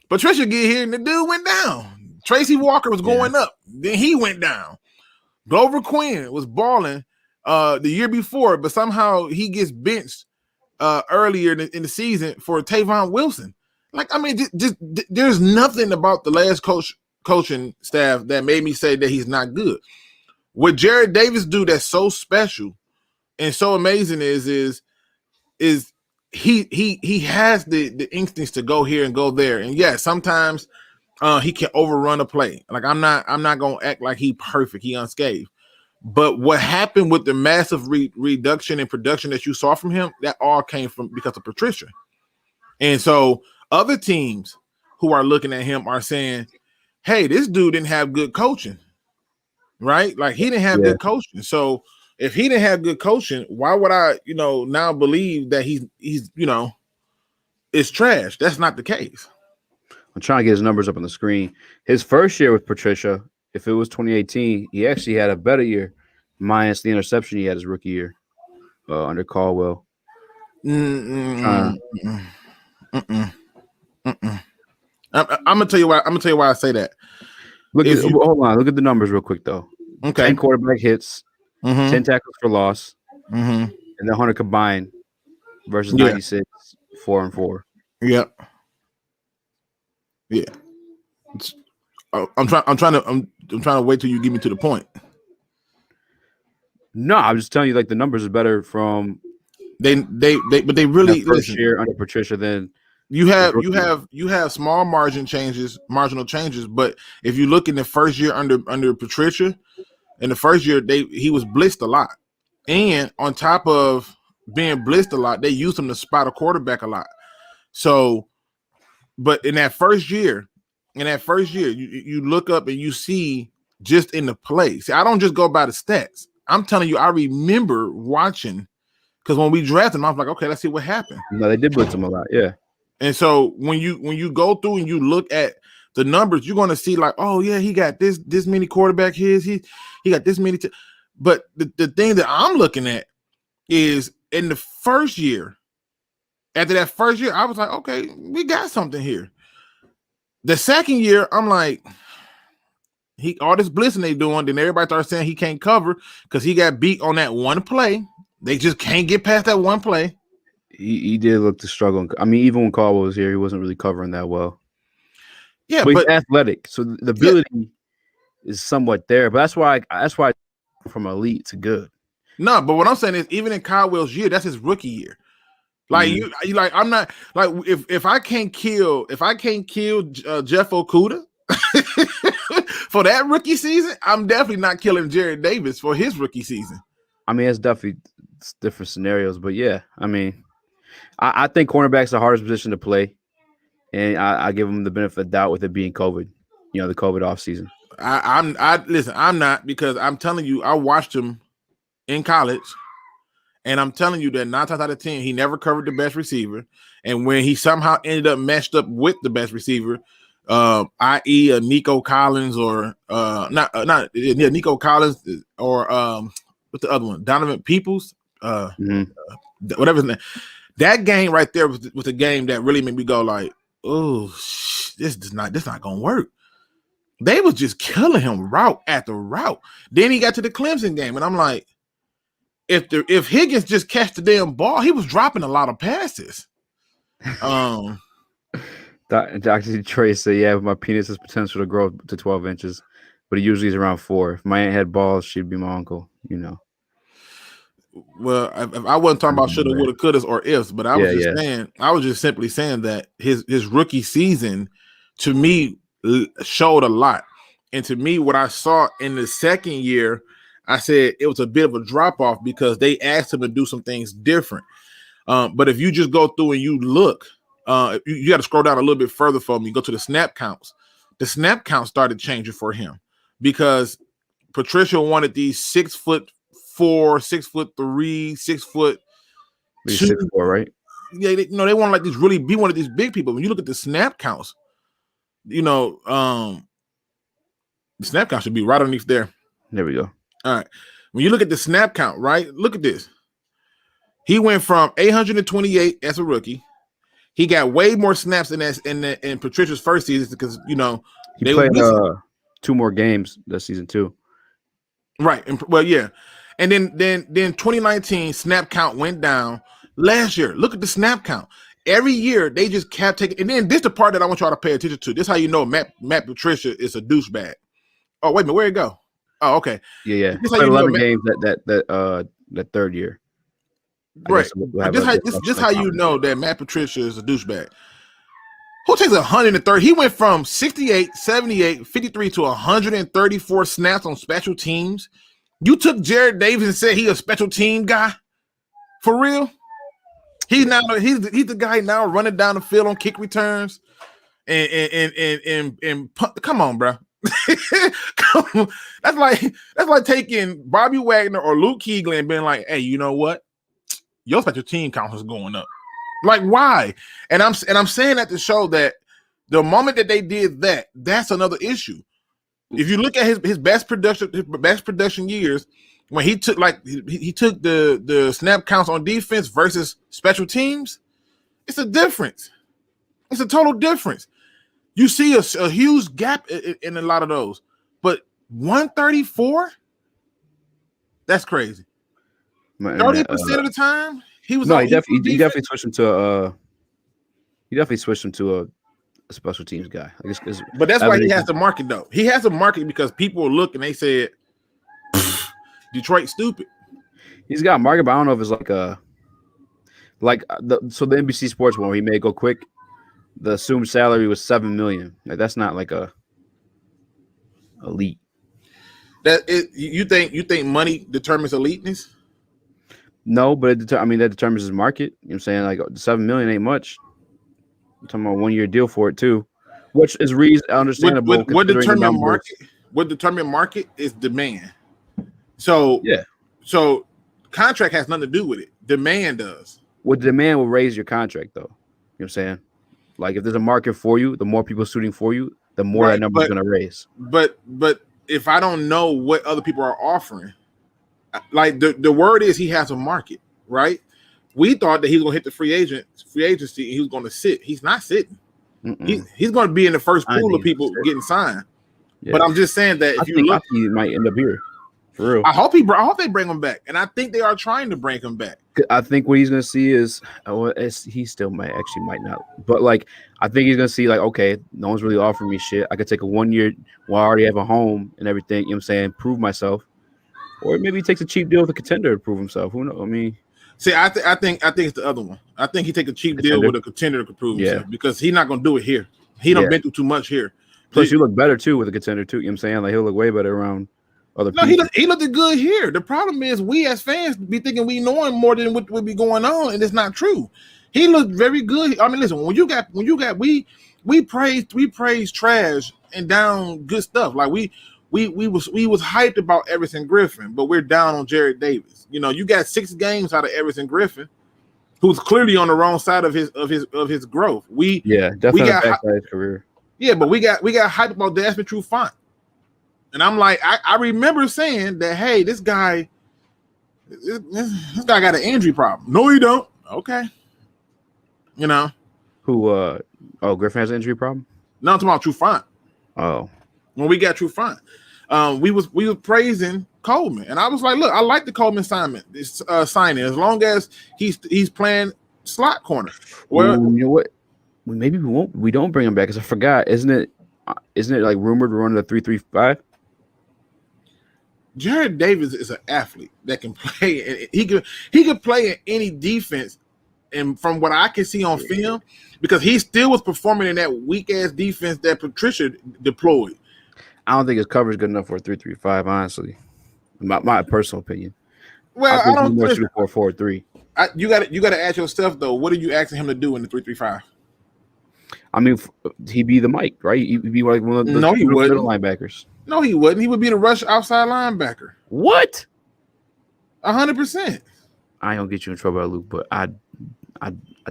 Patricia get here and the dude went down. Tracy Walker was going up. Then he went down. Glover Quinn was balling the year before, but somehow he gets benched earlier in the season for Tavon Wilson. Like, I mean, just there's nothing about the last coaching staff that made me say that he's not good. What Jared Davis do that's so special and so amazing is he has the instincts to go here and go there. And yeah, sometimes he can overrun a play. Like, I'm not gonna act like he perfect, he unscathed. But what happened with the massive reduction in production that you saw from him, that all came from because of Patricia. And so other teams who are looking at him are saying, hey, this dude didn't have good coaching, right? Like, he didn't have good coaching. So if he didn't have good coaching, why would I, now believe that he's it's trash? That's not the case. I'm trying to get his numbers up on the screen. His first year with Patricia, if it was 2018, he actually had a better year, minus the interception he had his rookie year under Caldwell. I'm gonna tell you why. I'm gonna tell you why I say that. Hold on. Look at the numbers real quick though. Okay. 10 quarterback hits, 10 tackles for loss, and then 100 combined versus 96, 4-4. Yep. Yeah. I'm trying to wait till you get me to the point. No, I'm just telling you, like, the numbers are better from they really first year under Patricia than you have small marginal changes, but if you look in the first year under Patricia, in the first year he was blitzed a lot. And on top of being blitzed a lot, they used him to spot a quarterback a lot. So, but in that first year, you look up and you see just in the play. See, I don't just go by the stats. I'm telling you, I remember watching, because when we drafted him, I was like, okay, let's see what happened. No, they did blitz him a lot, yeah. And so when you go through and you look at the numbers, you're going to see like, oh yeah, he got this many quarterback hits, he got this many. But the thing that I'm looking at is in the first year. After that first year, I was like, okay, we got something here. The second year, I'm like, all this blitzing they doing, then everybody started saying he can't cover because he got beat on that one play. They just can't get past that one play. He did look to struggle. I mean, even when Caldwell was here, he wasn't really covering that well. Yeah, but he's athletic, so the ability is somewhat there. But that's why from elite to good. No, but what I'm saying is, even in Caldwell's year, that's his rookie year. Like you like, I'm not like, if I can't kill Jeff Okudah for that rookie season, I'm definitely not killing Jared Davis for his rookie season. I mean, it's definitely different scenarios, but yeah, I mean, I think cornerback's the hardest position to play, and I give him the benefit of the doubt with it being COVID, the COVID offseason. I'm not, because I'm telling you, I watched him in college. And I'm telling you that 9 times out of 10, he never covered the best receiver. And when he somehow ended up matched up with the best receiver, i.e. a Nico Collins or Nico Collins or what's the other one? Donovan Peoples, whatever his name. That game right there was a game that really made me go like, oh, this not gonna work. They was just killing him route after route. Then he got to the Clemson game, and I'm like, if Higgins just catch the damn ball, he was dropping a lot of passes. Dr. Detroit said, "Yeah, my penis has potential to grow to 12 inches, but it usually is around 4. If my aunt had balls, she'd be my uncle. You know." Well, if I wasn't talking about shoulda, woulda, couldas, or ifs, but I was saying, I was just simply saying that his rookie season, to me, showed a lot, and to me, what I saw in the second year, I said it was a bit of a drop off because they asked him to do some things different. But if you just go through and you look, you got to scroll down a little bit further for me. Go to the snap counts. The snap count started changing for him because Patricia wanted these 6'4", 6'3", 6'2". 6'4", right? Yeah, they want like these really be one of these big people. When you look at the snap counts, the snap count should be right underneath there. There we go. All right. When you look at the snap count, right? Look at this. He went from 828 as a rookie. He got way more snaps in Patricia's first season because he played 2 more games this season too. Right. And and then 2019 snap count went down. Last year, look at the snap count. Every year they just kept taking. And then this is the part that I want y'all to pay attention to. This is how you know Matt Patricia is a douchebag. Oh wait a minute, where'd it go? Oh okay. Yeah. This is 11 games that third year. Right. This is how you know that Matt Patricia is a douchebag. Who takes 130? He went from 68, 78, 53 to 134 snaps on special teams. You took Jared Davis and said he a special team guy? For real? He's the guy now running down the field on kick returns and come on, bro. Come on. That's like taking Bobby Wagner or Luke Kuechly and being like, hey, you know what? Your special team count is going up. Like, why? And I'm saying that to show that the moment that they did that, that's another issue. If you look at his best production years, when he took the snap counts on defense versus special teams, it's a difference. It's a total difference. You see a huge gap in a lot of those, but 134, that's crazy. 30% of the time he was. No, he definitely switched him to a special teams guy. But that's why he has to market though. He has to market because people look and they said Detroit stupid. He's got a market, but I don't know if it's the NBC Sports one where he may go quick. The assumed salary was $7 million. Like that's not like a elite. You think money determines eliteness? No, but that determines his market. You know what I'm saying? Like $7 million ain't much. I'm talking about 1-year deal for it too, which is understandable. What determine market is demand. So yeah. So contract has nothing to do with it. Demand does. Well, demand will raise your contract though. You know what I'm saying? Like if there's a market for you, the more people shooting for you, the more that number is going to raise. But if I don't know what other people are offering, like the word is he has a market, right? We thought that he's going to hit the free agency and he was going to sit. He's not sitting. He's going to be in the first pool of people getting signed. Yeah. But I'm just saying that if you look, he might end up here. For real. I hope they bring him back, and I think they are trying to bring him back. I think what he's going to see is he still might not, but like I think he's going to see like, okay, no one's really offering me shit. I could take a 1 year while I already have a home and everything. You know what I'm saying? Prove myself, or maybe he takes a cheap deal with a contender to prove himself. Who knows? I mean, see, I think it's the other one. I think he take a cheap deal with a contender to prove himself because he's not going to do it here. He done been through too much here. Plus, you look better too with a contender too. You know what I'm saying? Like he'll look way better around. No, he looked good here. The problem is we as fans be thinking we know him more than what would be going on, and it's not true. He looked very good. I mean, listen, when you got we praise trash and down good stuff. Like we was hyped about Everson Griffin, but we're down on Jared Davis. You know, you got 6 games out of Everson Griffin, who's clearly on the wrong side of his growth. Definitely got his career. Yeah, but we got hyped about Desmond Trufant. And I'm like, I remember saying that, hey, this guy got an injury problem. No, he don't. Okay. You know. Griffin has an injury problem? No, I'm talking about Trufant. Oh. When we got Trufant. we was praising Coleman, and I was like, look, I like the Coleman signing as long as he's playing slot corner. Well, you know what? We don't bring him back because I forgot. Isn't it like rumored we're running a 3-3-5? Jared Davis is an athlete that can play. He could play in any defense, and from what I can see on film, because he still was performing in that weak ass defense that Patricia deployed. I don't think his coverage is good enough for a 3-3-5. Honestly, my personal opinion. Well, I don't more suited for a 4-3. You got to ask yourself though, what are you asking him to do in the 3-3-5? I mean, he'd be the Mike, right? He'd be like one of the middle linebackers. No, he wouldn't. He would be the rush outside linebacker. What? 100%. I ain't gonna get you in trouble, Luke, but I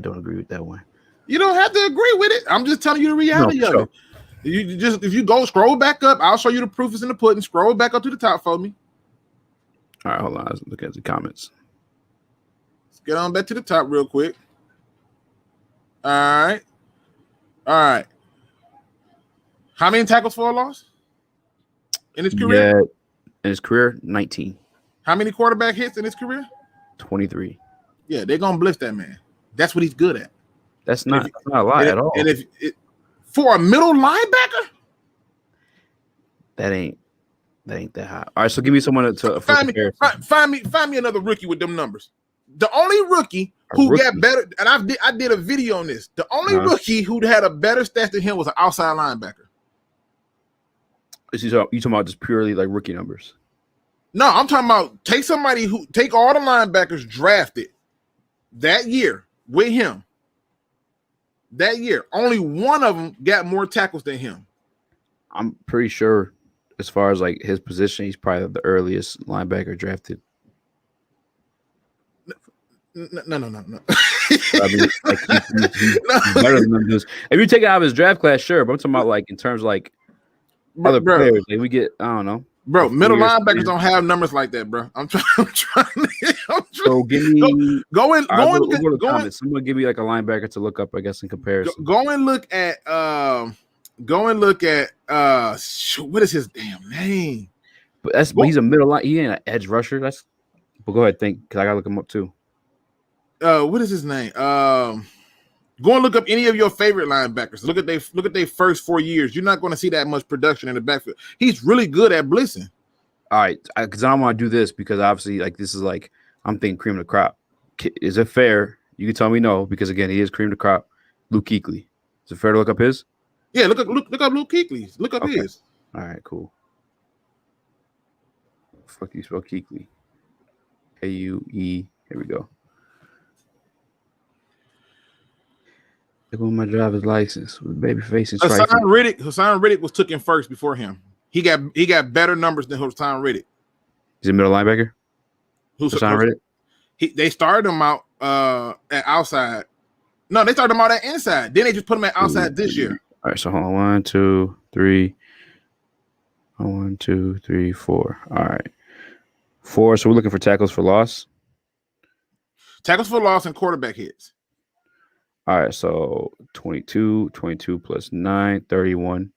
don't agree with that one. You don't have to agree with it. I'm just telling you the reality of it. If you go scroll back up, I'll show you the proof is in the pudding. Scroll back up to the top for me. All right, hold on. Let's look at the comments. Let's get on back to the top real quick. All right. How many tackles for a loss in his career? Yeah, in his career, 19. How many quarterback hits in his career? 23. Yeah, they're gonna blitz that man. That's what he's good at. That's not a lot at all. And for a middle linebacker, that ain't that high. All right, so give me someone to find me another rookie with them numbers. The only rookie who got better, and I did a video on this. The only rookie who had a better stats than him was an outside linebacker. You talking about just purely like rookie numbers? No, I'm talking about take all the linebackers drafted that year with him. That year, only one of them got more tackles than him. I'm pretty sure, as far as like his position, he's probably the earliest linebacker drafted. No. I mean, like he's better than them dudes. If you take it out of his draft class, sure, but I'm talking about like in terms of like other players. Like we get, I don't know, bro. Middle linebackers don't have numbers like that, bro. I'm trying. So give me go in. Someone give me like a linebacker to look up, I guess, in comparison. Go and look at what is his damn name? But he's a middle line. He ain't an edge rusher. But go ahead, think, because I gotta look him up too. What is his name? Go and look up any of your favorite linebackers. Look at their first 4 years. You're not going to see that much production in the backfield. He's really good at blitzing. All right, because I don't want to do this because obviously, like this is like I'm thinking cream of the crop. Is it fair? You can tell me no because again, he is cream of the crop. Luke Kuechly. Is it fair to look up his? Yeah, look up Luke Kuechly. Look up his. All right, cool. Fuck you, spell Kuechly. K-U-E. Here we go. Look on my driver's license with baby face and Hassan Riddick was taken first before him. He got better numbers than Hassan Riddick. He's a middle linebacker. Who's Hassan Riddick? They started him out at outside. No, they started him out at inside. Then they just put him at outside this year. All right, so hold on. 1, 2, 3. 1, 2, 3, 4. All right. 4. So we're looking for tackles for loss. Tackles for loss and quarterback hits. All right, so 22 plus 9, 31.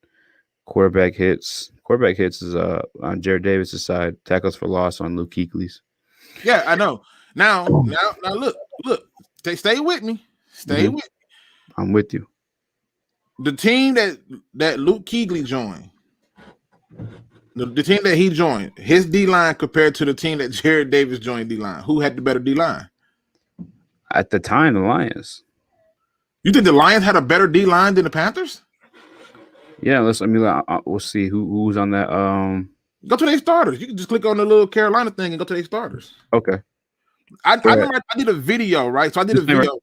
Quarterback hits. Quarterback hits is on Jared Davis' side. Tackles for loss on Luke Kuechly's. Yeah, I know. Now look. Stay with me. Stay with me. I'm with you. The team that Luke Kuechly joined, the team that he joined, his D-line compared to the team that Jared Davis joined D-line, who had the better D-line? At the time, the Lions. You think the Lions had a better D-line than the Panthers? Yeah, we'll see who's on that. Go to their starters. You can just click on the little Carolina thing and go to their starters. Okay. I remember I did a video, right? So I did a video. Right?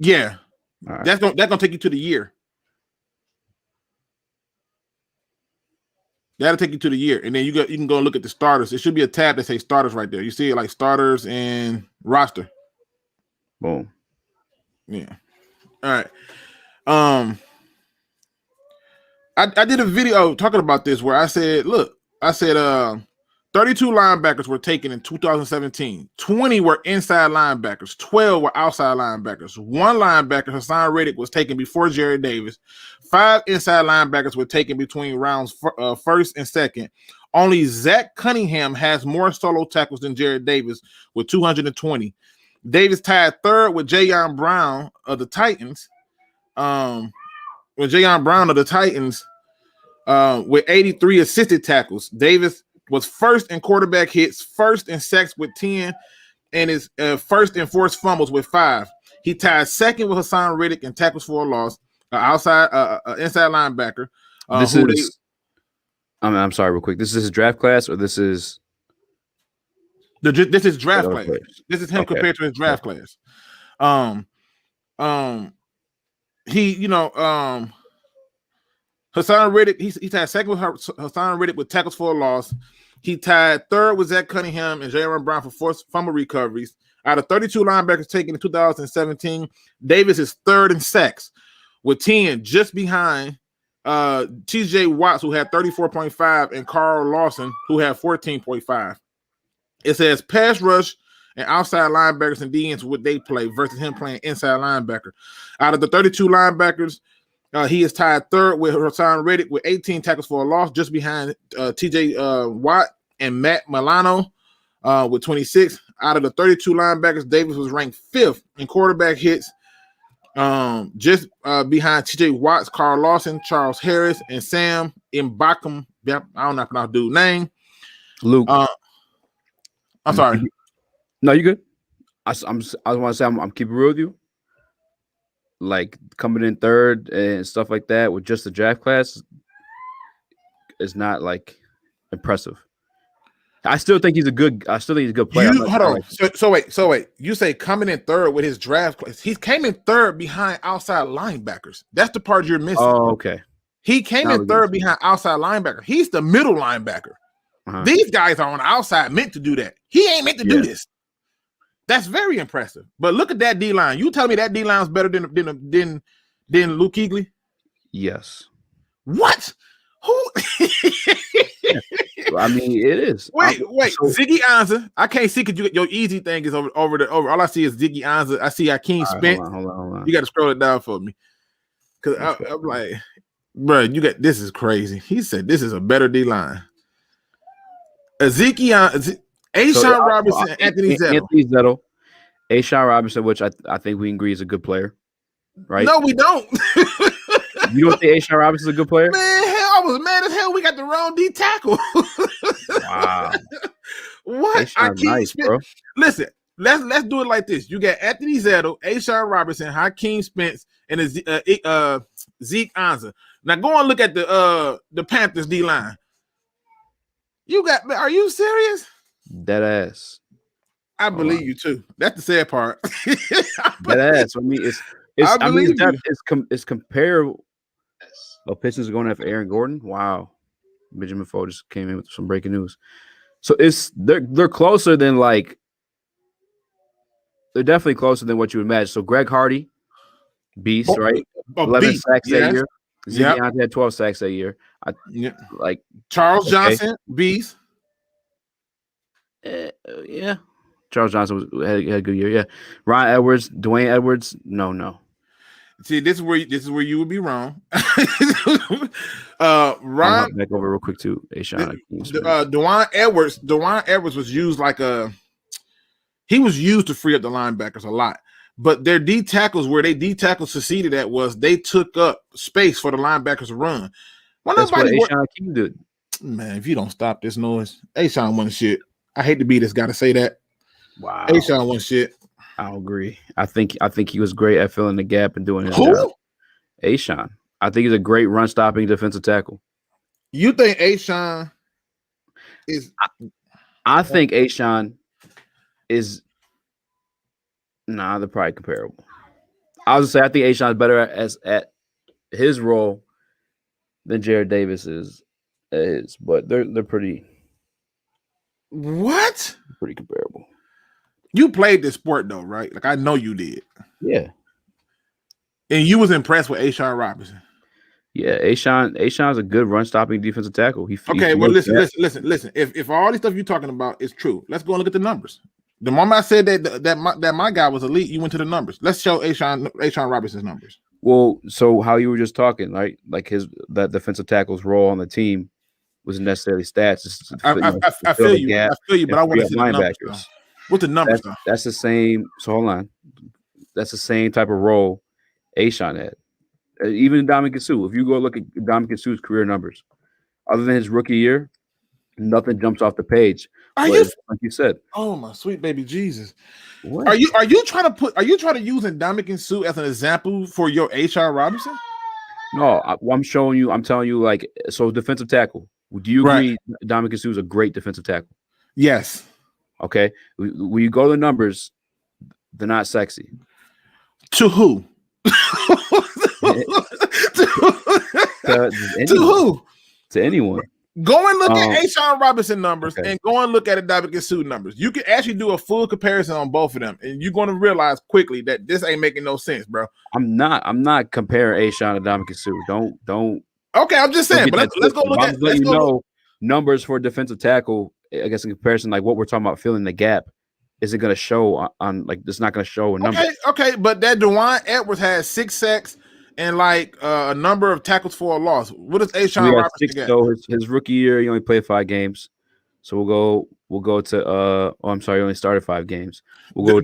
Yeah. Right. That's gonna take you to the year. That'll take you to the year. And then you can go look at the starters. It should be a tab that says starters right there. You see it like starters and roster. Boom. Yeah. All right. I did a video talking about this where I said, look, 32 linebackers were taken in 2017. 20 were inside linebackers. 12 were outside linebackers. One linebacker, Hassan Reddick, was taken before Jerry Davis. 5 inside linebackers were taken between rounds first and second. Only Zach Cunningham has more solo tackles than Jared Davis with 220. Davis tied third with Jayon Brown of the Titans. With 83 assisted tackles. Davis was first in quarterback hits, first in sacks with 10, and is first in forced fumbles with 5. He tied second with Hassan Reddick in tackles for a loss, inside linebacker. I'm sorry, real quick. This is his draft class, or this is this is draft class. This is him compared to his draft class. Hassan Reddick, he tied second with Hassan Reddick with tackles for a loss. He tied third with Zach Cunningham and Jaron Brown for forced fumble recoveries. Out of 32 linebackers taken in 2017, Davis is third in sacks with 10, just behind TJ Watts, who had 34.5, and Carl Lawson, who had 14.5. It says pass rush and outside linebackers and DNs what they play versus him playing inside linebacker. Out of the 32 linebackers, he is tied third with Hassan Reddick with 18 tackles for a loss, just behind TJ Watt and Matt Milano with 26. Out of the 32 linebackers, Davis was ranked 5th in quarterback hits, just behind TJ Watts, Carl Lawson, Charles Harris, and Sam Mbakam. I don't know if I do name. Luke. I'm sorry. No, you good. I want to say I'm keeping it real with you. Like coming in third and stuff like that with just the draft class is not like impressive. I still think he's a good player. Hold on. So wait. You say coming in third with his draft class. He came in third behind outside linebackers. That's the part you're missing. Oh, okay. He came in third behind outside linebacker. He's the middle linebacker. Uh-huh. These guys are on the outside meant to do that. He ain't meant to do this. That's very impressive. But look at that D line. You tell me that D line is better than Luke Kuechly? Yes. What? Who? I mean, it is. Wait. Ziggy Ansah. I can't see because your easy thing is over. All I see is Ziggy Ansah. I see Hakeem Spence. Hold on. You got to scroll it down for me. Because I'm like, bro, this is crazy. He said this is a better D line. Ashawn Robinson, Anthony Zettel. Ashawn Robinson, which I think we agree is a good player, right? No, we don't. You don't think Ashawn Robinson's a good player? Man, hell, I was mad as hell. We got the wrong D tackle. Wow. What? I keep nice, bro. Listen, let's do it like this. You got Anthony Zettel, Ashawn Robinson, Hakeem Spence, and Zeke Ansah. Now go and look at the Panthers D line. Are you serious? Dead ass. I believe you too. That's the sad part. Dead ass. I mean, it's comparable. Oh, Pistons are going after Aaron Gordon. Wow. Benjamin Foe just came in with some breaking news. So they're closer than they're definitely closer than what you would imagine. So Greg Hardy, beast, right? 11 sacks that year. Ziggy had 12 sacks that year. Charles Johnson, beast. Yeah. Charles Johnson had a good year. Yeah. Ryan Edwards, Dwayne Edwards. No. See, this is where you would be wrong. Ryan, back over real quick too. Dwayne Edwards was used he was used to free up the linebackers a lot. But their D tackles, where they D tackles succeeded at, was they took up space for the linebackers to run. That's what Ashawn King did. Man, if you don't stop this noise, Ashawn won shit. I hate to be this guy to say that. Wow. Ashawn won shit. I agree. I think he was great at filling the gap and doing his job. Ashawn. I think he's a great run stopping defensive tackle. You think Ashawn is? I think Ashawn is. Nah, they're probably comparable. I was gonna say I think Ashawn is better at his role than Jared Davis is, but they're pretty. What? Pretty comparable. You played this sport though, right? Like I know you did. Yeah. And you was impressed with Ashawn Robinson. Yeah, Ashawn's a good run stopping defensive tackle. Okay, well, listen. If all this stuff you're talking about is true, let's go and look at the numbers. The moment I said that my guy was elite, you went to the numbers. Let's show Ashawn Robinson's numbers. Well, so how you were just talking, right? Like that defensive tackle's role on the team wasn't necessarily stats. I feel you, but I want to see the numbers. Though. What's the numbers? That's the same. So hold on, that's the same type of role Ashawn had. Even Ndamukong Suh. If you go look at Ndamukong Suh's career numbers, other than his rookie year, nothing jumps off the page. Like you said? Oh my sweet baby Jesus! What? Are you trying to use Ndamukong Suh as an example for your Ashawn Robinson? No, I'm showing you. I'm telling you, like, so defensive tackle. Do you agree Ndamukong Suh is a great defensive tackle? Yes. Okay. When you go to the numbers, they're not sexy. To who? To who? To anyone. Go and look at Ashawn Robinson numbers and go and look at Ndamukong Suh numbers. You can actually do a full comparison on both of them, and you're going to realize quickly that this ain't making no sense, bro. I'm not comparing Ashawn to Ndamukong Suh. Don't. Okay, I'm just saying, but let's go look at. Let's go numbers for defensive tackle. I guess in comparison, like what we're talking about, filling the gap, is it going to show on like it's not going to show a number? Okay, but that Dewan Edwards has 6 sacks and like a number of tackles for a loss. What does Ashawn Robinson get? So his rookie year, he only played 5 games. So we'll go to I'm sorry, he only started 5 games. We'll go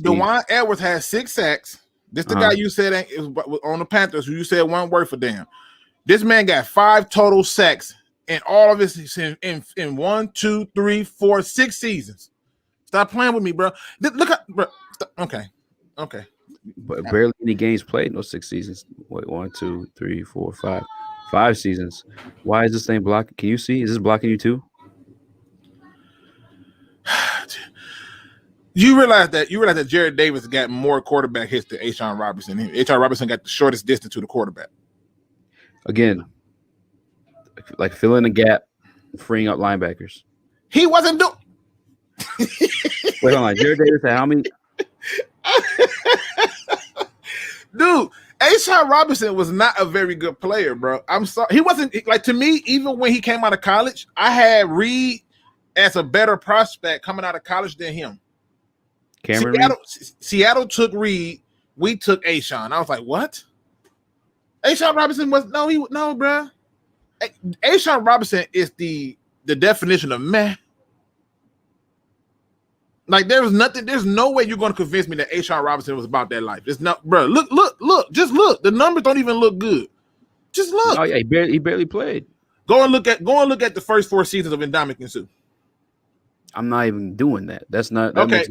Dewan Edwards has 6 sacks. This the guy you said was on the Panthers who you said one word for damn. This man got 5 total sacks in all of his in 1, 2, 3, 4, 6 seasons. Stop playing with me, bro. Look at bro. Okay. But barely any games played in those 6 seasons. Wait, 1, 2, 3, 4, 5. 5 seasons. Why is this thing blocking? Can you see? Is this blocking you too? You realize that Jared Davis got more quarterback hits than Ashawn Robinson. Ashawn Robinson got the shortest distance to the quarterback. Again, like filling the gap, freeing up linebackers. He wasn't doing. Wait, hold on. Jared Davis had how many? Dude, Ashawn Robinson was not a very good player, bro. I'm sorry. He wasn't like to me, even when he came out of college, I had Reed as a better prospect coming out of college than him. Seattle took Reed, we took Ashawn. I was like, what? Ashawn Robinson was no, bro. Ashawn Robinson is the definition of meh. Like there's no way you're going to convince me that Ashawn Robinson was about that life. It's not, bro. Look, just look. The numbers don't even look good. Just look. Oh yeah, he barely played. Go and look at the first 4 seasons of Ndamukong Suh. I'm not even doing that. That's not okay.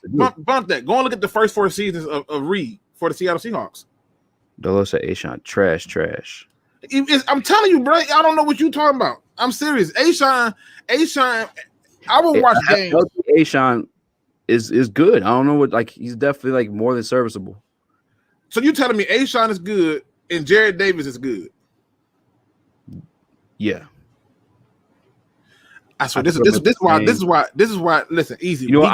Bump that. Go and look at the first 4 seasons of Reed for the Seattle Seahawks. Dolo said Ashawn trash. I'm telling you, bro. I don't know what you're talking about. I'm serious. Ashawn. I will watch games. Ashawn is good. I don't know what, like, he's definitely like more than serviceable. So you telling me Ashawn is good and Jared Davis is good? Yeah. I swear this is why. Listen, easy. You know,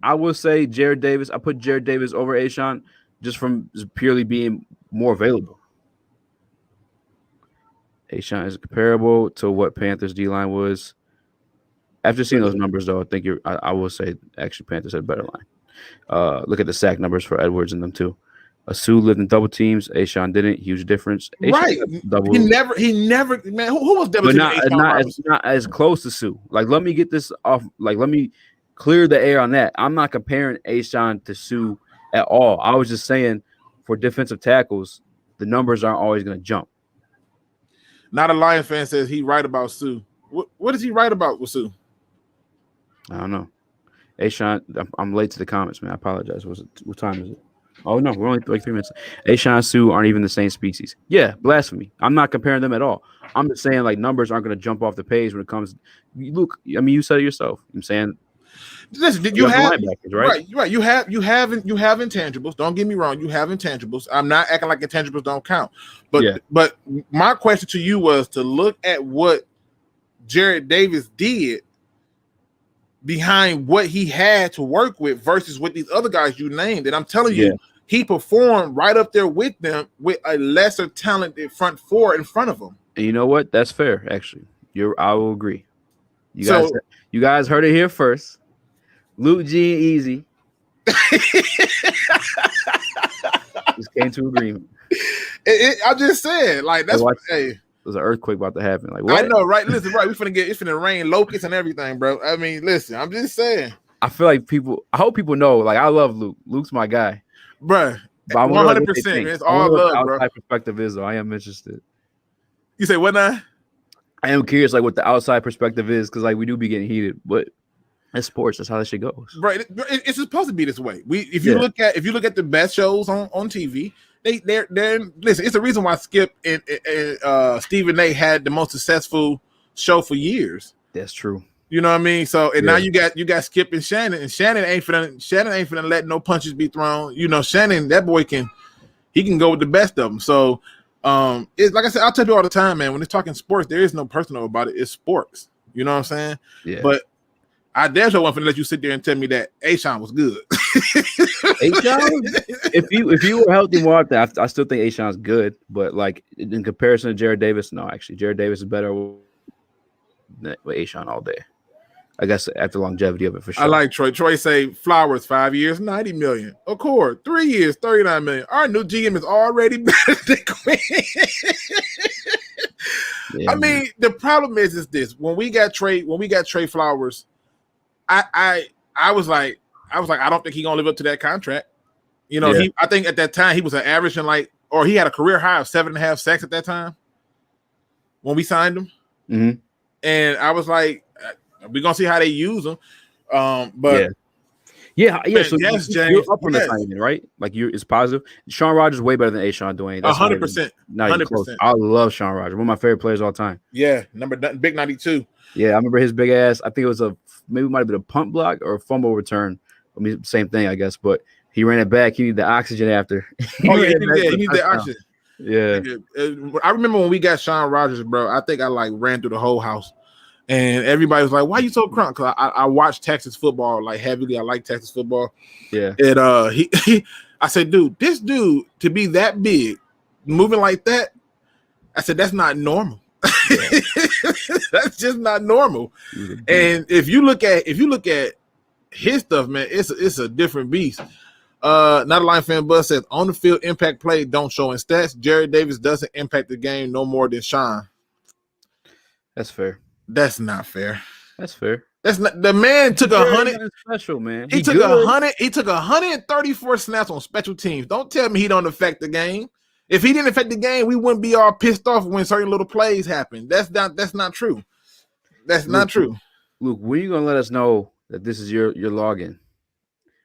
I will say Jared Davis. I put Jared Davis over Ashawn just from purely being more available. Ashawn is comparable to what Panthers D line was. After seeing those numbers, though, I think I will say actually Panthers had a better line. Look at the sack numbers for Edwards in them too. Suh lived in double teams. Ashawn didn't. Huge difference. Ashawn right. He never. Man, who was double teaming? Not as close to Suh. Like, let me get this off. Like, let me clear the air on that. I'm not comparing Ashawn to Suh at all. I was just saying for defensive tackles, the numbers aren't always going to jump. Not a Lion fan says he right about Suh. What is he right about with Suh? I don't know. Ashawn, I'm late to the comments, man. I apologize. What time is it? Oh, no, we're only like 3 minutes. Ashawn and Suh aren't even the same species. Yeah, blasphemy. I'm not comparing them at all. I'm just saying, like, numbers aren't going to jump off the page when it comes. Luke, I mean, you said it yourself. I'm saying. Listen, you have linebackers, right. You have intangibles. Don't get me wrong. You have intangibles. I'm not acting like intangibles don't count. But my question to you was to look at what Jared Davis did behind what he had to work with versus what these other guys you named. And I'm telling you, he performed right up there with them with a lesser talented front four in front of him. And you know what? That's fair, actually. I will agree. You guys heard it here first. Luke G and Easy just came to agreement. I just said, like, that's hey. There's an earthquake about to happen. Like, what? I know, right? Listen, right? It's finna rain locusts and everything, bro. I mean, listen, I'm just saying. I feel like I hope people know, like, I love Luke. Luke's my guy, bro. 100%. It's all love, bro. Outside perspective is, though. I am interested. You say what now? I am curious, like, what the outside perspective is, because like we do be getting heated, but it's sports. That's how that shit goes. Right. It's supposed to be this way. If you look at the best shows on TV, they're listen. It's the reason why Skip and Stephen A had the most successful show for years. That's true. You know what I mean? So now you got Skip and Shannon ain't finna let no punches be thrown. You know, Shannon, that boy can go with the best of them. So it's like I said, I'll tell you all the time, man. When it's talking sports, there is no personal about it. It's sports. You know what I'm saying? Yeah. But I definitely want to let you sit there and tell me that A-Shawn was good. A-Shawn? If you were healthy more often, I still think A-Shawn's good. But like in comparison to Jared Davis, no, actually, Jared Davis is better with A-Shawn all day. I guess after longevity of it for sure. I like Troy. Troy say Flowers 5 years, 90 million. Okwara 3 years, 39 million. Our new GM is already better than Quinn. Yeah, I mean, the problem is this: when we got Trey Flowers, I was like, I don't think he's gonna live up to that contract. You know, I think at that time he was an average and he had a career high of 7.5 sacks at that time when we signed him. Mm-hmm. And I was like, we're gonna see how they use him. But yeah. So yes, James, you're up on the timing, right? Like it's positive. Shawn Rogers way better than A-Shawn Dwayne. 100%. Not even close. I love Shawn Rogers. One of my favorite players all time. Yeah, big 92. Yeah, I remember his big ass. I think it was maybe it might have been a punt block or a fumble return. I mean, same thing, I guess. But he ran it back. He needed the oxygen after. He needed the oxygen. Yeah. I remember when we got Shawn Rogers, bro. I think I ran through the whole house. And everybody was like, "Why are you so crunk?" Because I watch Texas football heavily. I like Texas football. Yeah. And I said, "Dude, this dude to be that big, moving like that," I said, "That's not normal. Yeah. That's just not normal." And if you look at his stuff, man, it's a different beast. Not a line fan buzz says on the field impact play don't show in stats. Jared Davis doesn't impact the game no more than Shawn. That's fair. That's not fair. That's fair. That's not the man took 100 special, man. He took 100. He took 134 snaps on special teams. Don't tell me he don't affect the game. If he didn't affect the game, we wouldn't be all pissed off when certain little plays happen. That's not true. That's not true. Luke, when are you gonna let us know that this is your login?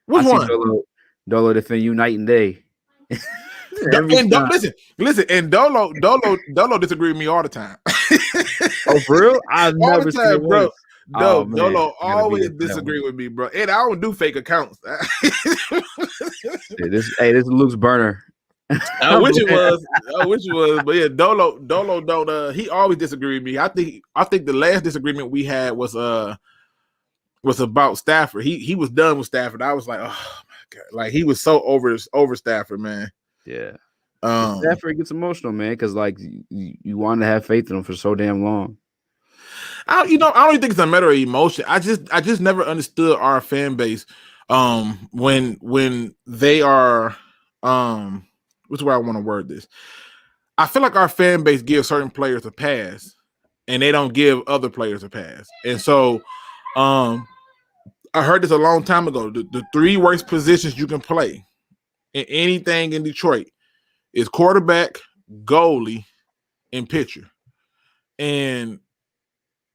Which one? Dolo defend you night and day. And listen, and Dolo disagree with me all the time. Oh, for real? I've never seen it, bro. No, Dolo always disagree with me, bro. And I don't do fake accounts. This is Luke's burner. I wish it was, but yeah, Dolo don't. He always disagree with me. I think the last disagreement we had was about Stafford. He was done with Stafford. I was like, oh my god, like he was so over Stafford, man. Yeah. Stafford gets emotional, man, because like you want to have faith in him for so damn long. I don't even think it's a matter of emotion. I just never understood our fan base. When they are which way I want to word this. I feel like our fan base gives certain players a pass, and they don't give other players a pass. And so, I heard this a long time ago. The three worst positions you can play in anything in Detroit is quarterback, goalie, and pitcher. And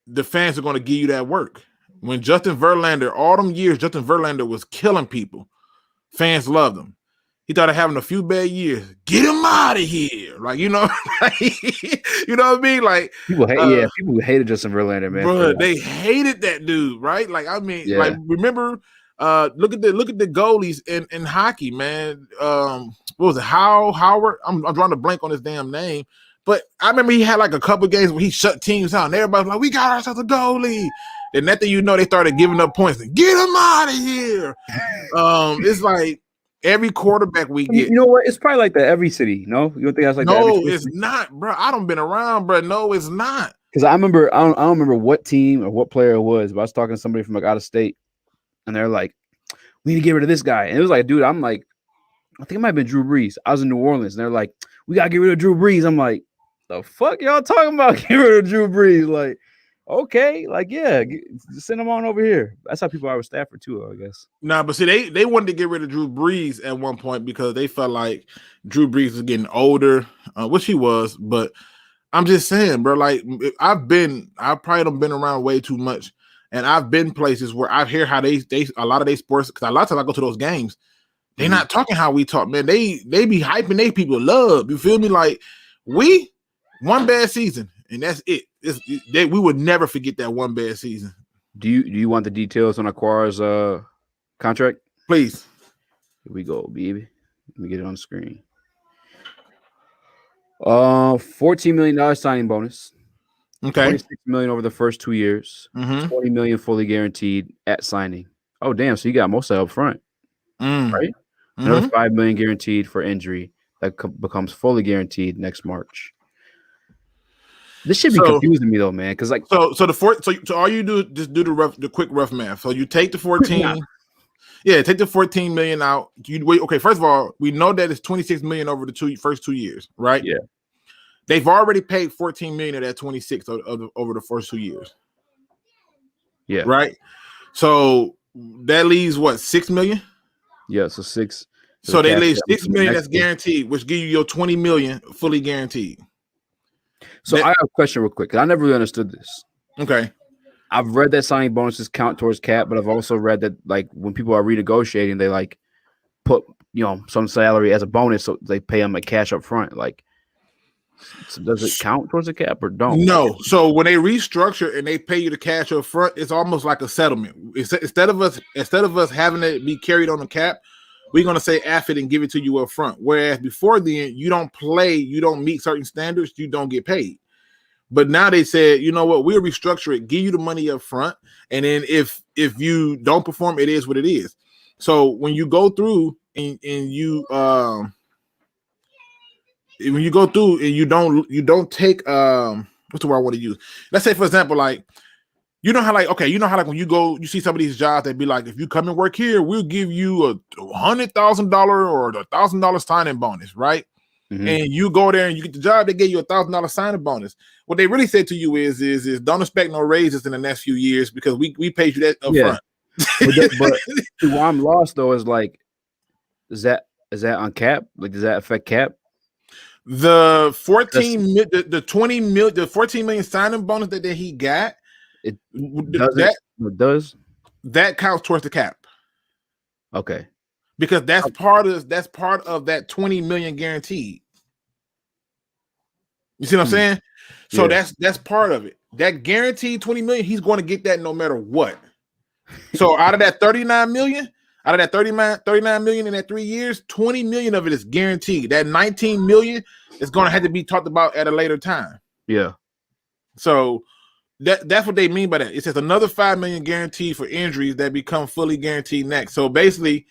the fans are going to give you that work. When Justin Verlander, all them years, Justin Verlander was killing people. Fans loved him. He started having a few bad years. Get him out of here. Like, you know what I mean? Like people hated Justin Verlander, man. Bro, they hated that dude, right? Like, I mean, like remember, look at the goalies in hockey, man. What was it? Howard? I'm drawing a blank on his damn name. But I remember he had like a couple games where he shut teams out, and everybody was like, we got ourselves a goalie. And that thing, they started giving up points. And, get him out of here. It's like, Every quarterback we get. You know what? It's probably like that every city. No, you don't think that's like that? No, it's not, bro. I don't been around, bro. No, it's not. Because I remember, I don't remember what team or what player it was, but I was talking to somebody from like out of state, and they're like, "We need to get rid of this guy." And it was like, dude, I'm like, I think it might have been Drew Brees. I was in New Orleans, and they're like, "We gotta get rid of Drew Brees." I'm like, "The fuck y'all talking about? Get rid of Drew Brees?" Like, okay, like yeah, send him on over here. That's how people are with Stafford too, I guess. Nah, but see, they wanted to get rid of Drew Brees at one point because they felt like Drew Brees was getting older, which he was. But I'm just saying, bro, like I've probably done been around way too much, and I've been places where I hear how they a lot of they sports, because a lot of times I go to those games, they're not talking how we talk, man. They be hyping they people love. You feel me? Like we one bad season and that's it. We would never forget that one bad season. Do you want the details on Okwara's contract? Please. Here we go, baby. Let me get it on the screen. $14 million signing bonus. Okay. $26 million over the first 2 years. $20 million fully guaranteed at signing. Oh, damn. So you got most of it up front. Right? Another $5 million guaranteed for injury that becomes fully guaranteed next March. This should be confusing me though, man. Because like so all you do just do the quick rough math. So you take the 14, take the 14 million out. You wait. Okay, first of all, we know that it's 26 million over the first 2 years, right? Yeah. They've already paid 14 million of that 26 over the first 2 years. Yeah. Right. So that leaves what, 6 million? Yeah, so 6. So they leave 6 million that's guaranteed, which give you your 20 million fully guaranteed. So I have a question real quick, because I never really understood this. Okay. I've read that signing bonuses count towards cap, but I've also read that like when people are renegotiating, they like put some salary as a bonus, so they pay them a cash up front. Like, so does it count towards the cap or don't? No. So when they restructure and they pay you the cash up front, it's almost like a settlement. Instead of us having it be carried on the cap, we're gonna say F it and give it to you up front. Whereas before then, you don't play, you don't meet certain standards, you don't get paid. But now they said, you know what, we'll restructure it, give you the money up front, and then if you don't perform, it is what it is. So when you go through and you when you go through and you don't take what's the word I want to use? Let's say, for example, like you know how like when you see some of these jobs, they'd be like, if you come and work here, we'll give you a $100,000 or $1,000 signing bonus, right? And you go there and you get the job, they give you $1,000 signing bonus. What they really say to you is don't expect no raises in the next few years because we paid you that up front. But why I'm lost though is like, is that on cap? Like, does that affect cap? The 14 the 14 million signing bonus that he got, it does that counts towards the cap. Okay. Because that's part of that 20 million guaranteed. You see what I'm saying? So that's part of it. That guaranteed 20 million, he's going to get that no matter what. So out of that 39 million in that 3 years, 20 million of it is guaranteed. That 19 million is going to have to be talked about at a later time. Yeah. So that's what they mean by that. It says another 5 million guaranteed for injuries that become fully guaranteed next. So basically,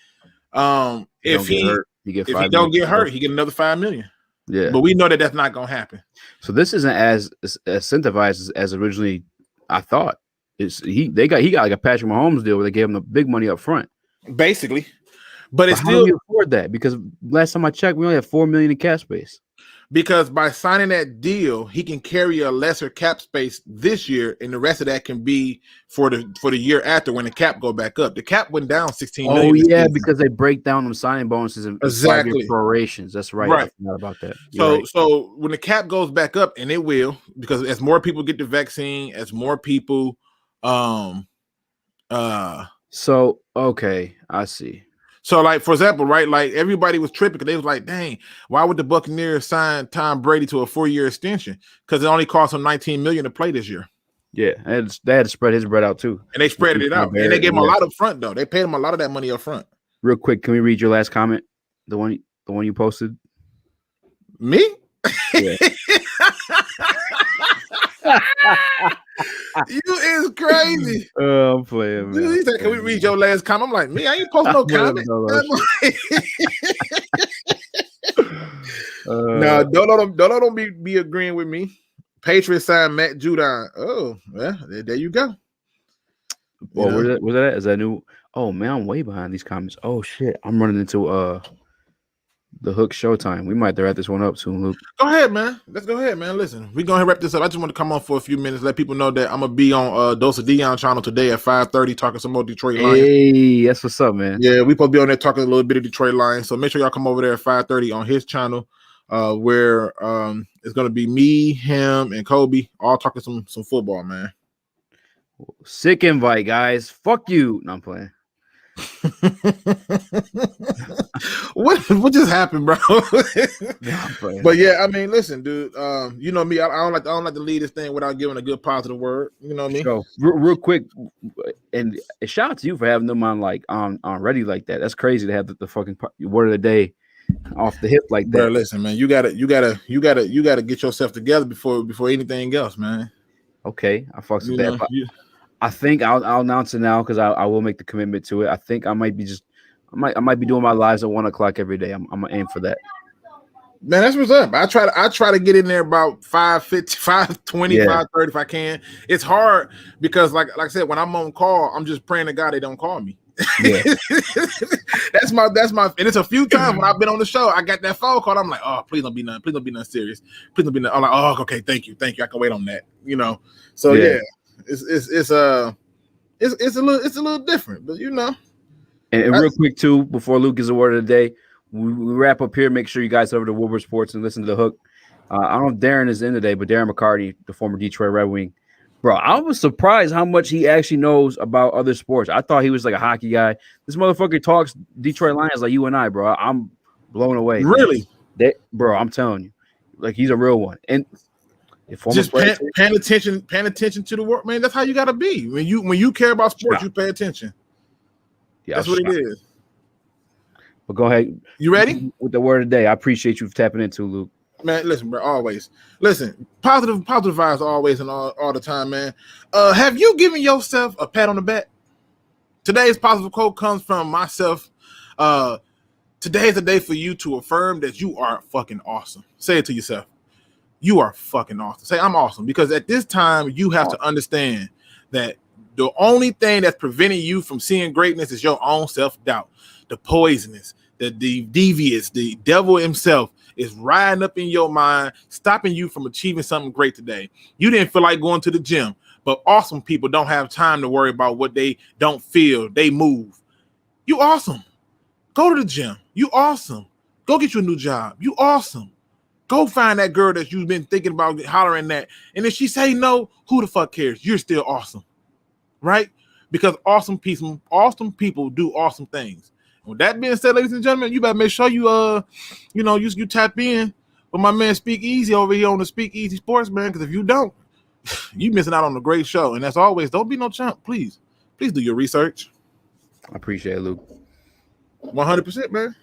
if he don't get hurt, he get another 5 million. Yeah, but we know that that's not gonna happen. So this isn't as incentivized as originally I thought. He got like a Patrick Mahomes deal where they gave him the big money up front, basically. But it's still, how do we afford that? Because last time I checked, we only have $4 million in cap space. Because by signing that deal, he can carry a lesser cap space this year, and the rest of that can be for the year after when the cap go back up. The cap went down 16 million. Oh yeah, because they break down them signing bonuses and exactly prorations. That's right. I forgot about that. So when the cap goes back up, and it will, because as more people get the vaccine, as more people, So okay, I see. So, like, for example, right, like everybody was tripping because they was like, dang, why would the Buccaneers sign Tom Brady to a 4-year extension? Because it only cost him $19 million to play this year. Yeah, and they had to spread his bread out too. And they spread it out. And they gave him a lot up front, though. They paid him a lot of that money up front. Real quick, can we read your last comment? The one you posted? Me? Yeah. You is crazy. Oh, I'm playing, man. Dude, he said, can we read your last comment. I'm like, me, I ain't post no comment. No, don't be agreeing with me. Patriots signed Matt Judon. Oh, well, there you go. Well, where's that at? Is that new? Oh man, I'm way behind these comments. Oh shit, I'm running into the Hook Showtime. We might have to wrap this one up soon, Luke. Go ahead, man. Let's go ahead, man. Listen, we're gonna wrap this up. I just want to come on for a few minutes, let people know that I'm gonna be on Dose of Dion channel today at 5:30 talking some more Detroit Lions. Hey, that's what's up, man. Yeah, we supposed to be on there talking a little bit of Detroit Lions. So make sure y'all come over there at 5:30 on his channel, where it's gonna be me, him, and Kobe all talking some football, man. Sick invite, guys. Fuck you. No, I'm playing. What just happened, bro? No, but yeah, I mean, listen, dude. You know me. I don't like to lead this thing without giving a good positive word. You know what I mean? So, real quick, and shout out to you for having them on ready like that. That's crazy to have the fucking word of the day off the hip like that. Bro, listen, man. You gotta get yourself together before anything else, man. Okay, I fucked with that. I think I'll announce it now because I will make the commitment to it. I think I might be doing my lives at 1 o'clock every day. I'm gonna aim for that. Man, that's what's up. I try to get in there about 5:50, 5:20, 5:30 if I can. It's hard because like I said, when I'm on call, I'm just praying to God they don't call me. Yeah. that's my and it's a few times when I've been on the show, I got that phone call. I'm like, oh, please don't be nothing serious. Please don't be nothing. I'm like, oh, okay, thank you. I can wait on that. You know. So yeah. It's a little different, but you know. And real quick too, before Luke gives a word of the day, we wrap up here. Make sure you guys head over to Wilbur Sports and listen to the Hook. I don't know if Darren is in today, but Darren McCarty, the former Detroit Red Wing, bro, I was surprised how much he actually knows about other sports. I thought he was like a hockey guy. This motherfucker talks Detroit Lions like you and I, bro. I'm blown away. Really, bro? I'm telling you, like he's a real one. And just paying attention to the work, man. That's how you gotta be. When you care about sports, you pay attention. Yeah, that's what it is. But go ahead. You ready with the word of the day? I appreciate you tapping into, Luke. Man, listen, bro. Always listen. Positive vibes always and all the time, man. Have you given yourself a pat on the back? Today's positive quote comes from myself. Today is the day for you to affirm that you are fucking awesome. Say it to yourself. You are fucking awesome. Say, I'm awesome. Because at this time, you have to understand that the only thing that's preventing you from seeing greatness is your own self-doubt. The poisonous, the devious, the devil himself is riding up in your mind, stopping you from achieving something great today. You didn't feel like going to the gym, but awesome people don't have time to worry about what they don't feel. They move. You awesome. Go to the gym. You awesome. Go get you a new job. You awesome. Go find that girl that you've been thinking about hollering at. And if she say no, who the fuck cares? You're still awesome. Right? Because awesome people do awesome things. With that being said, ladies and gentlemen, you better make sure you tap in with my man Speak Easy over here on the Speak Easy Sports, man. Because if you don't, you missing out on a great show. And as always, don't be no chump. Please do your research. I appreciate it, Luke. 100%, man.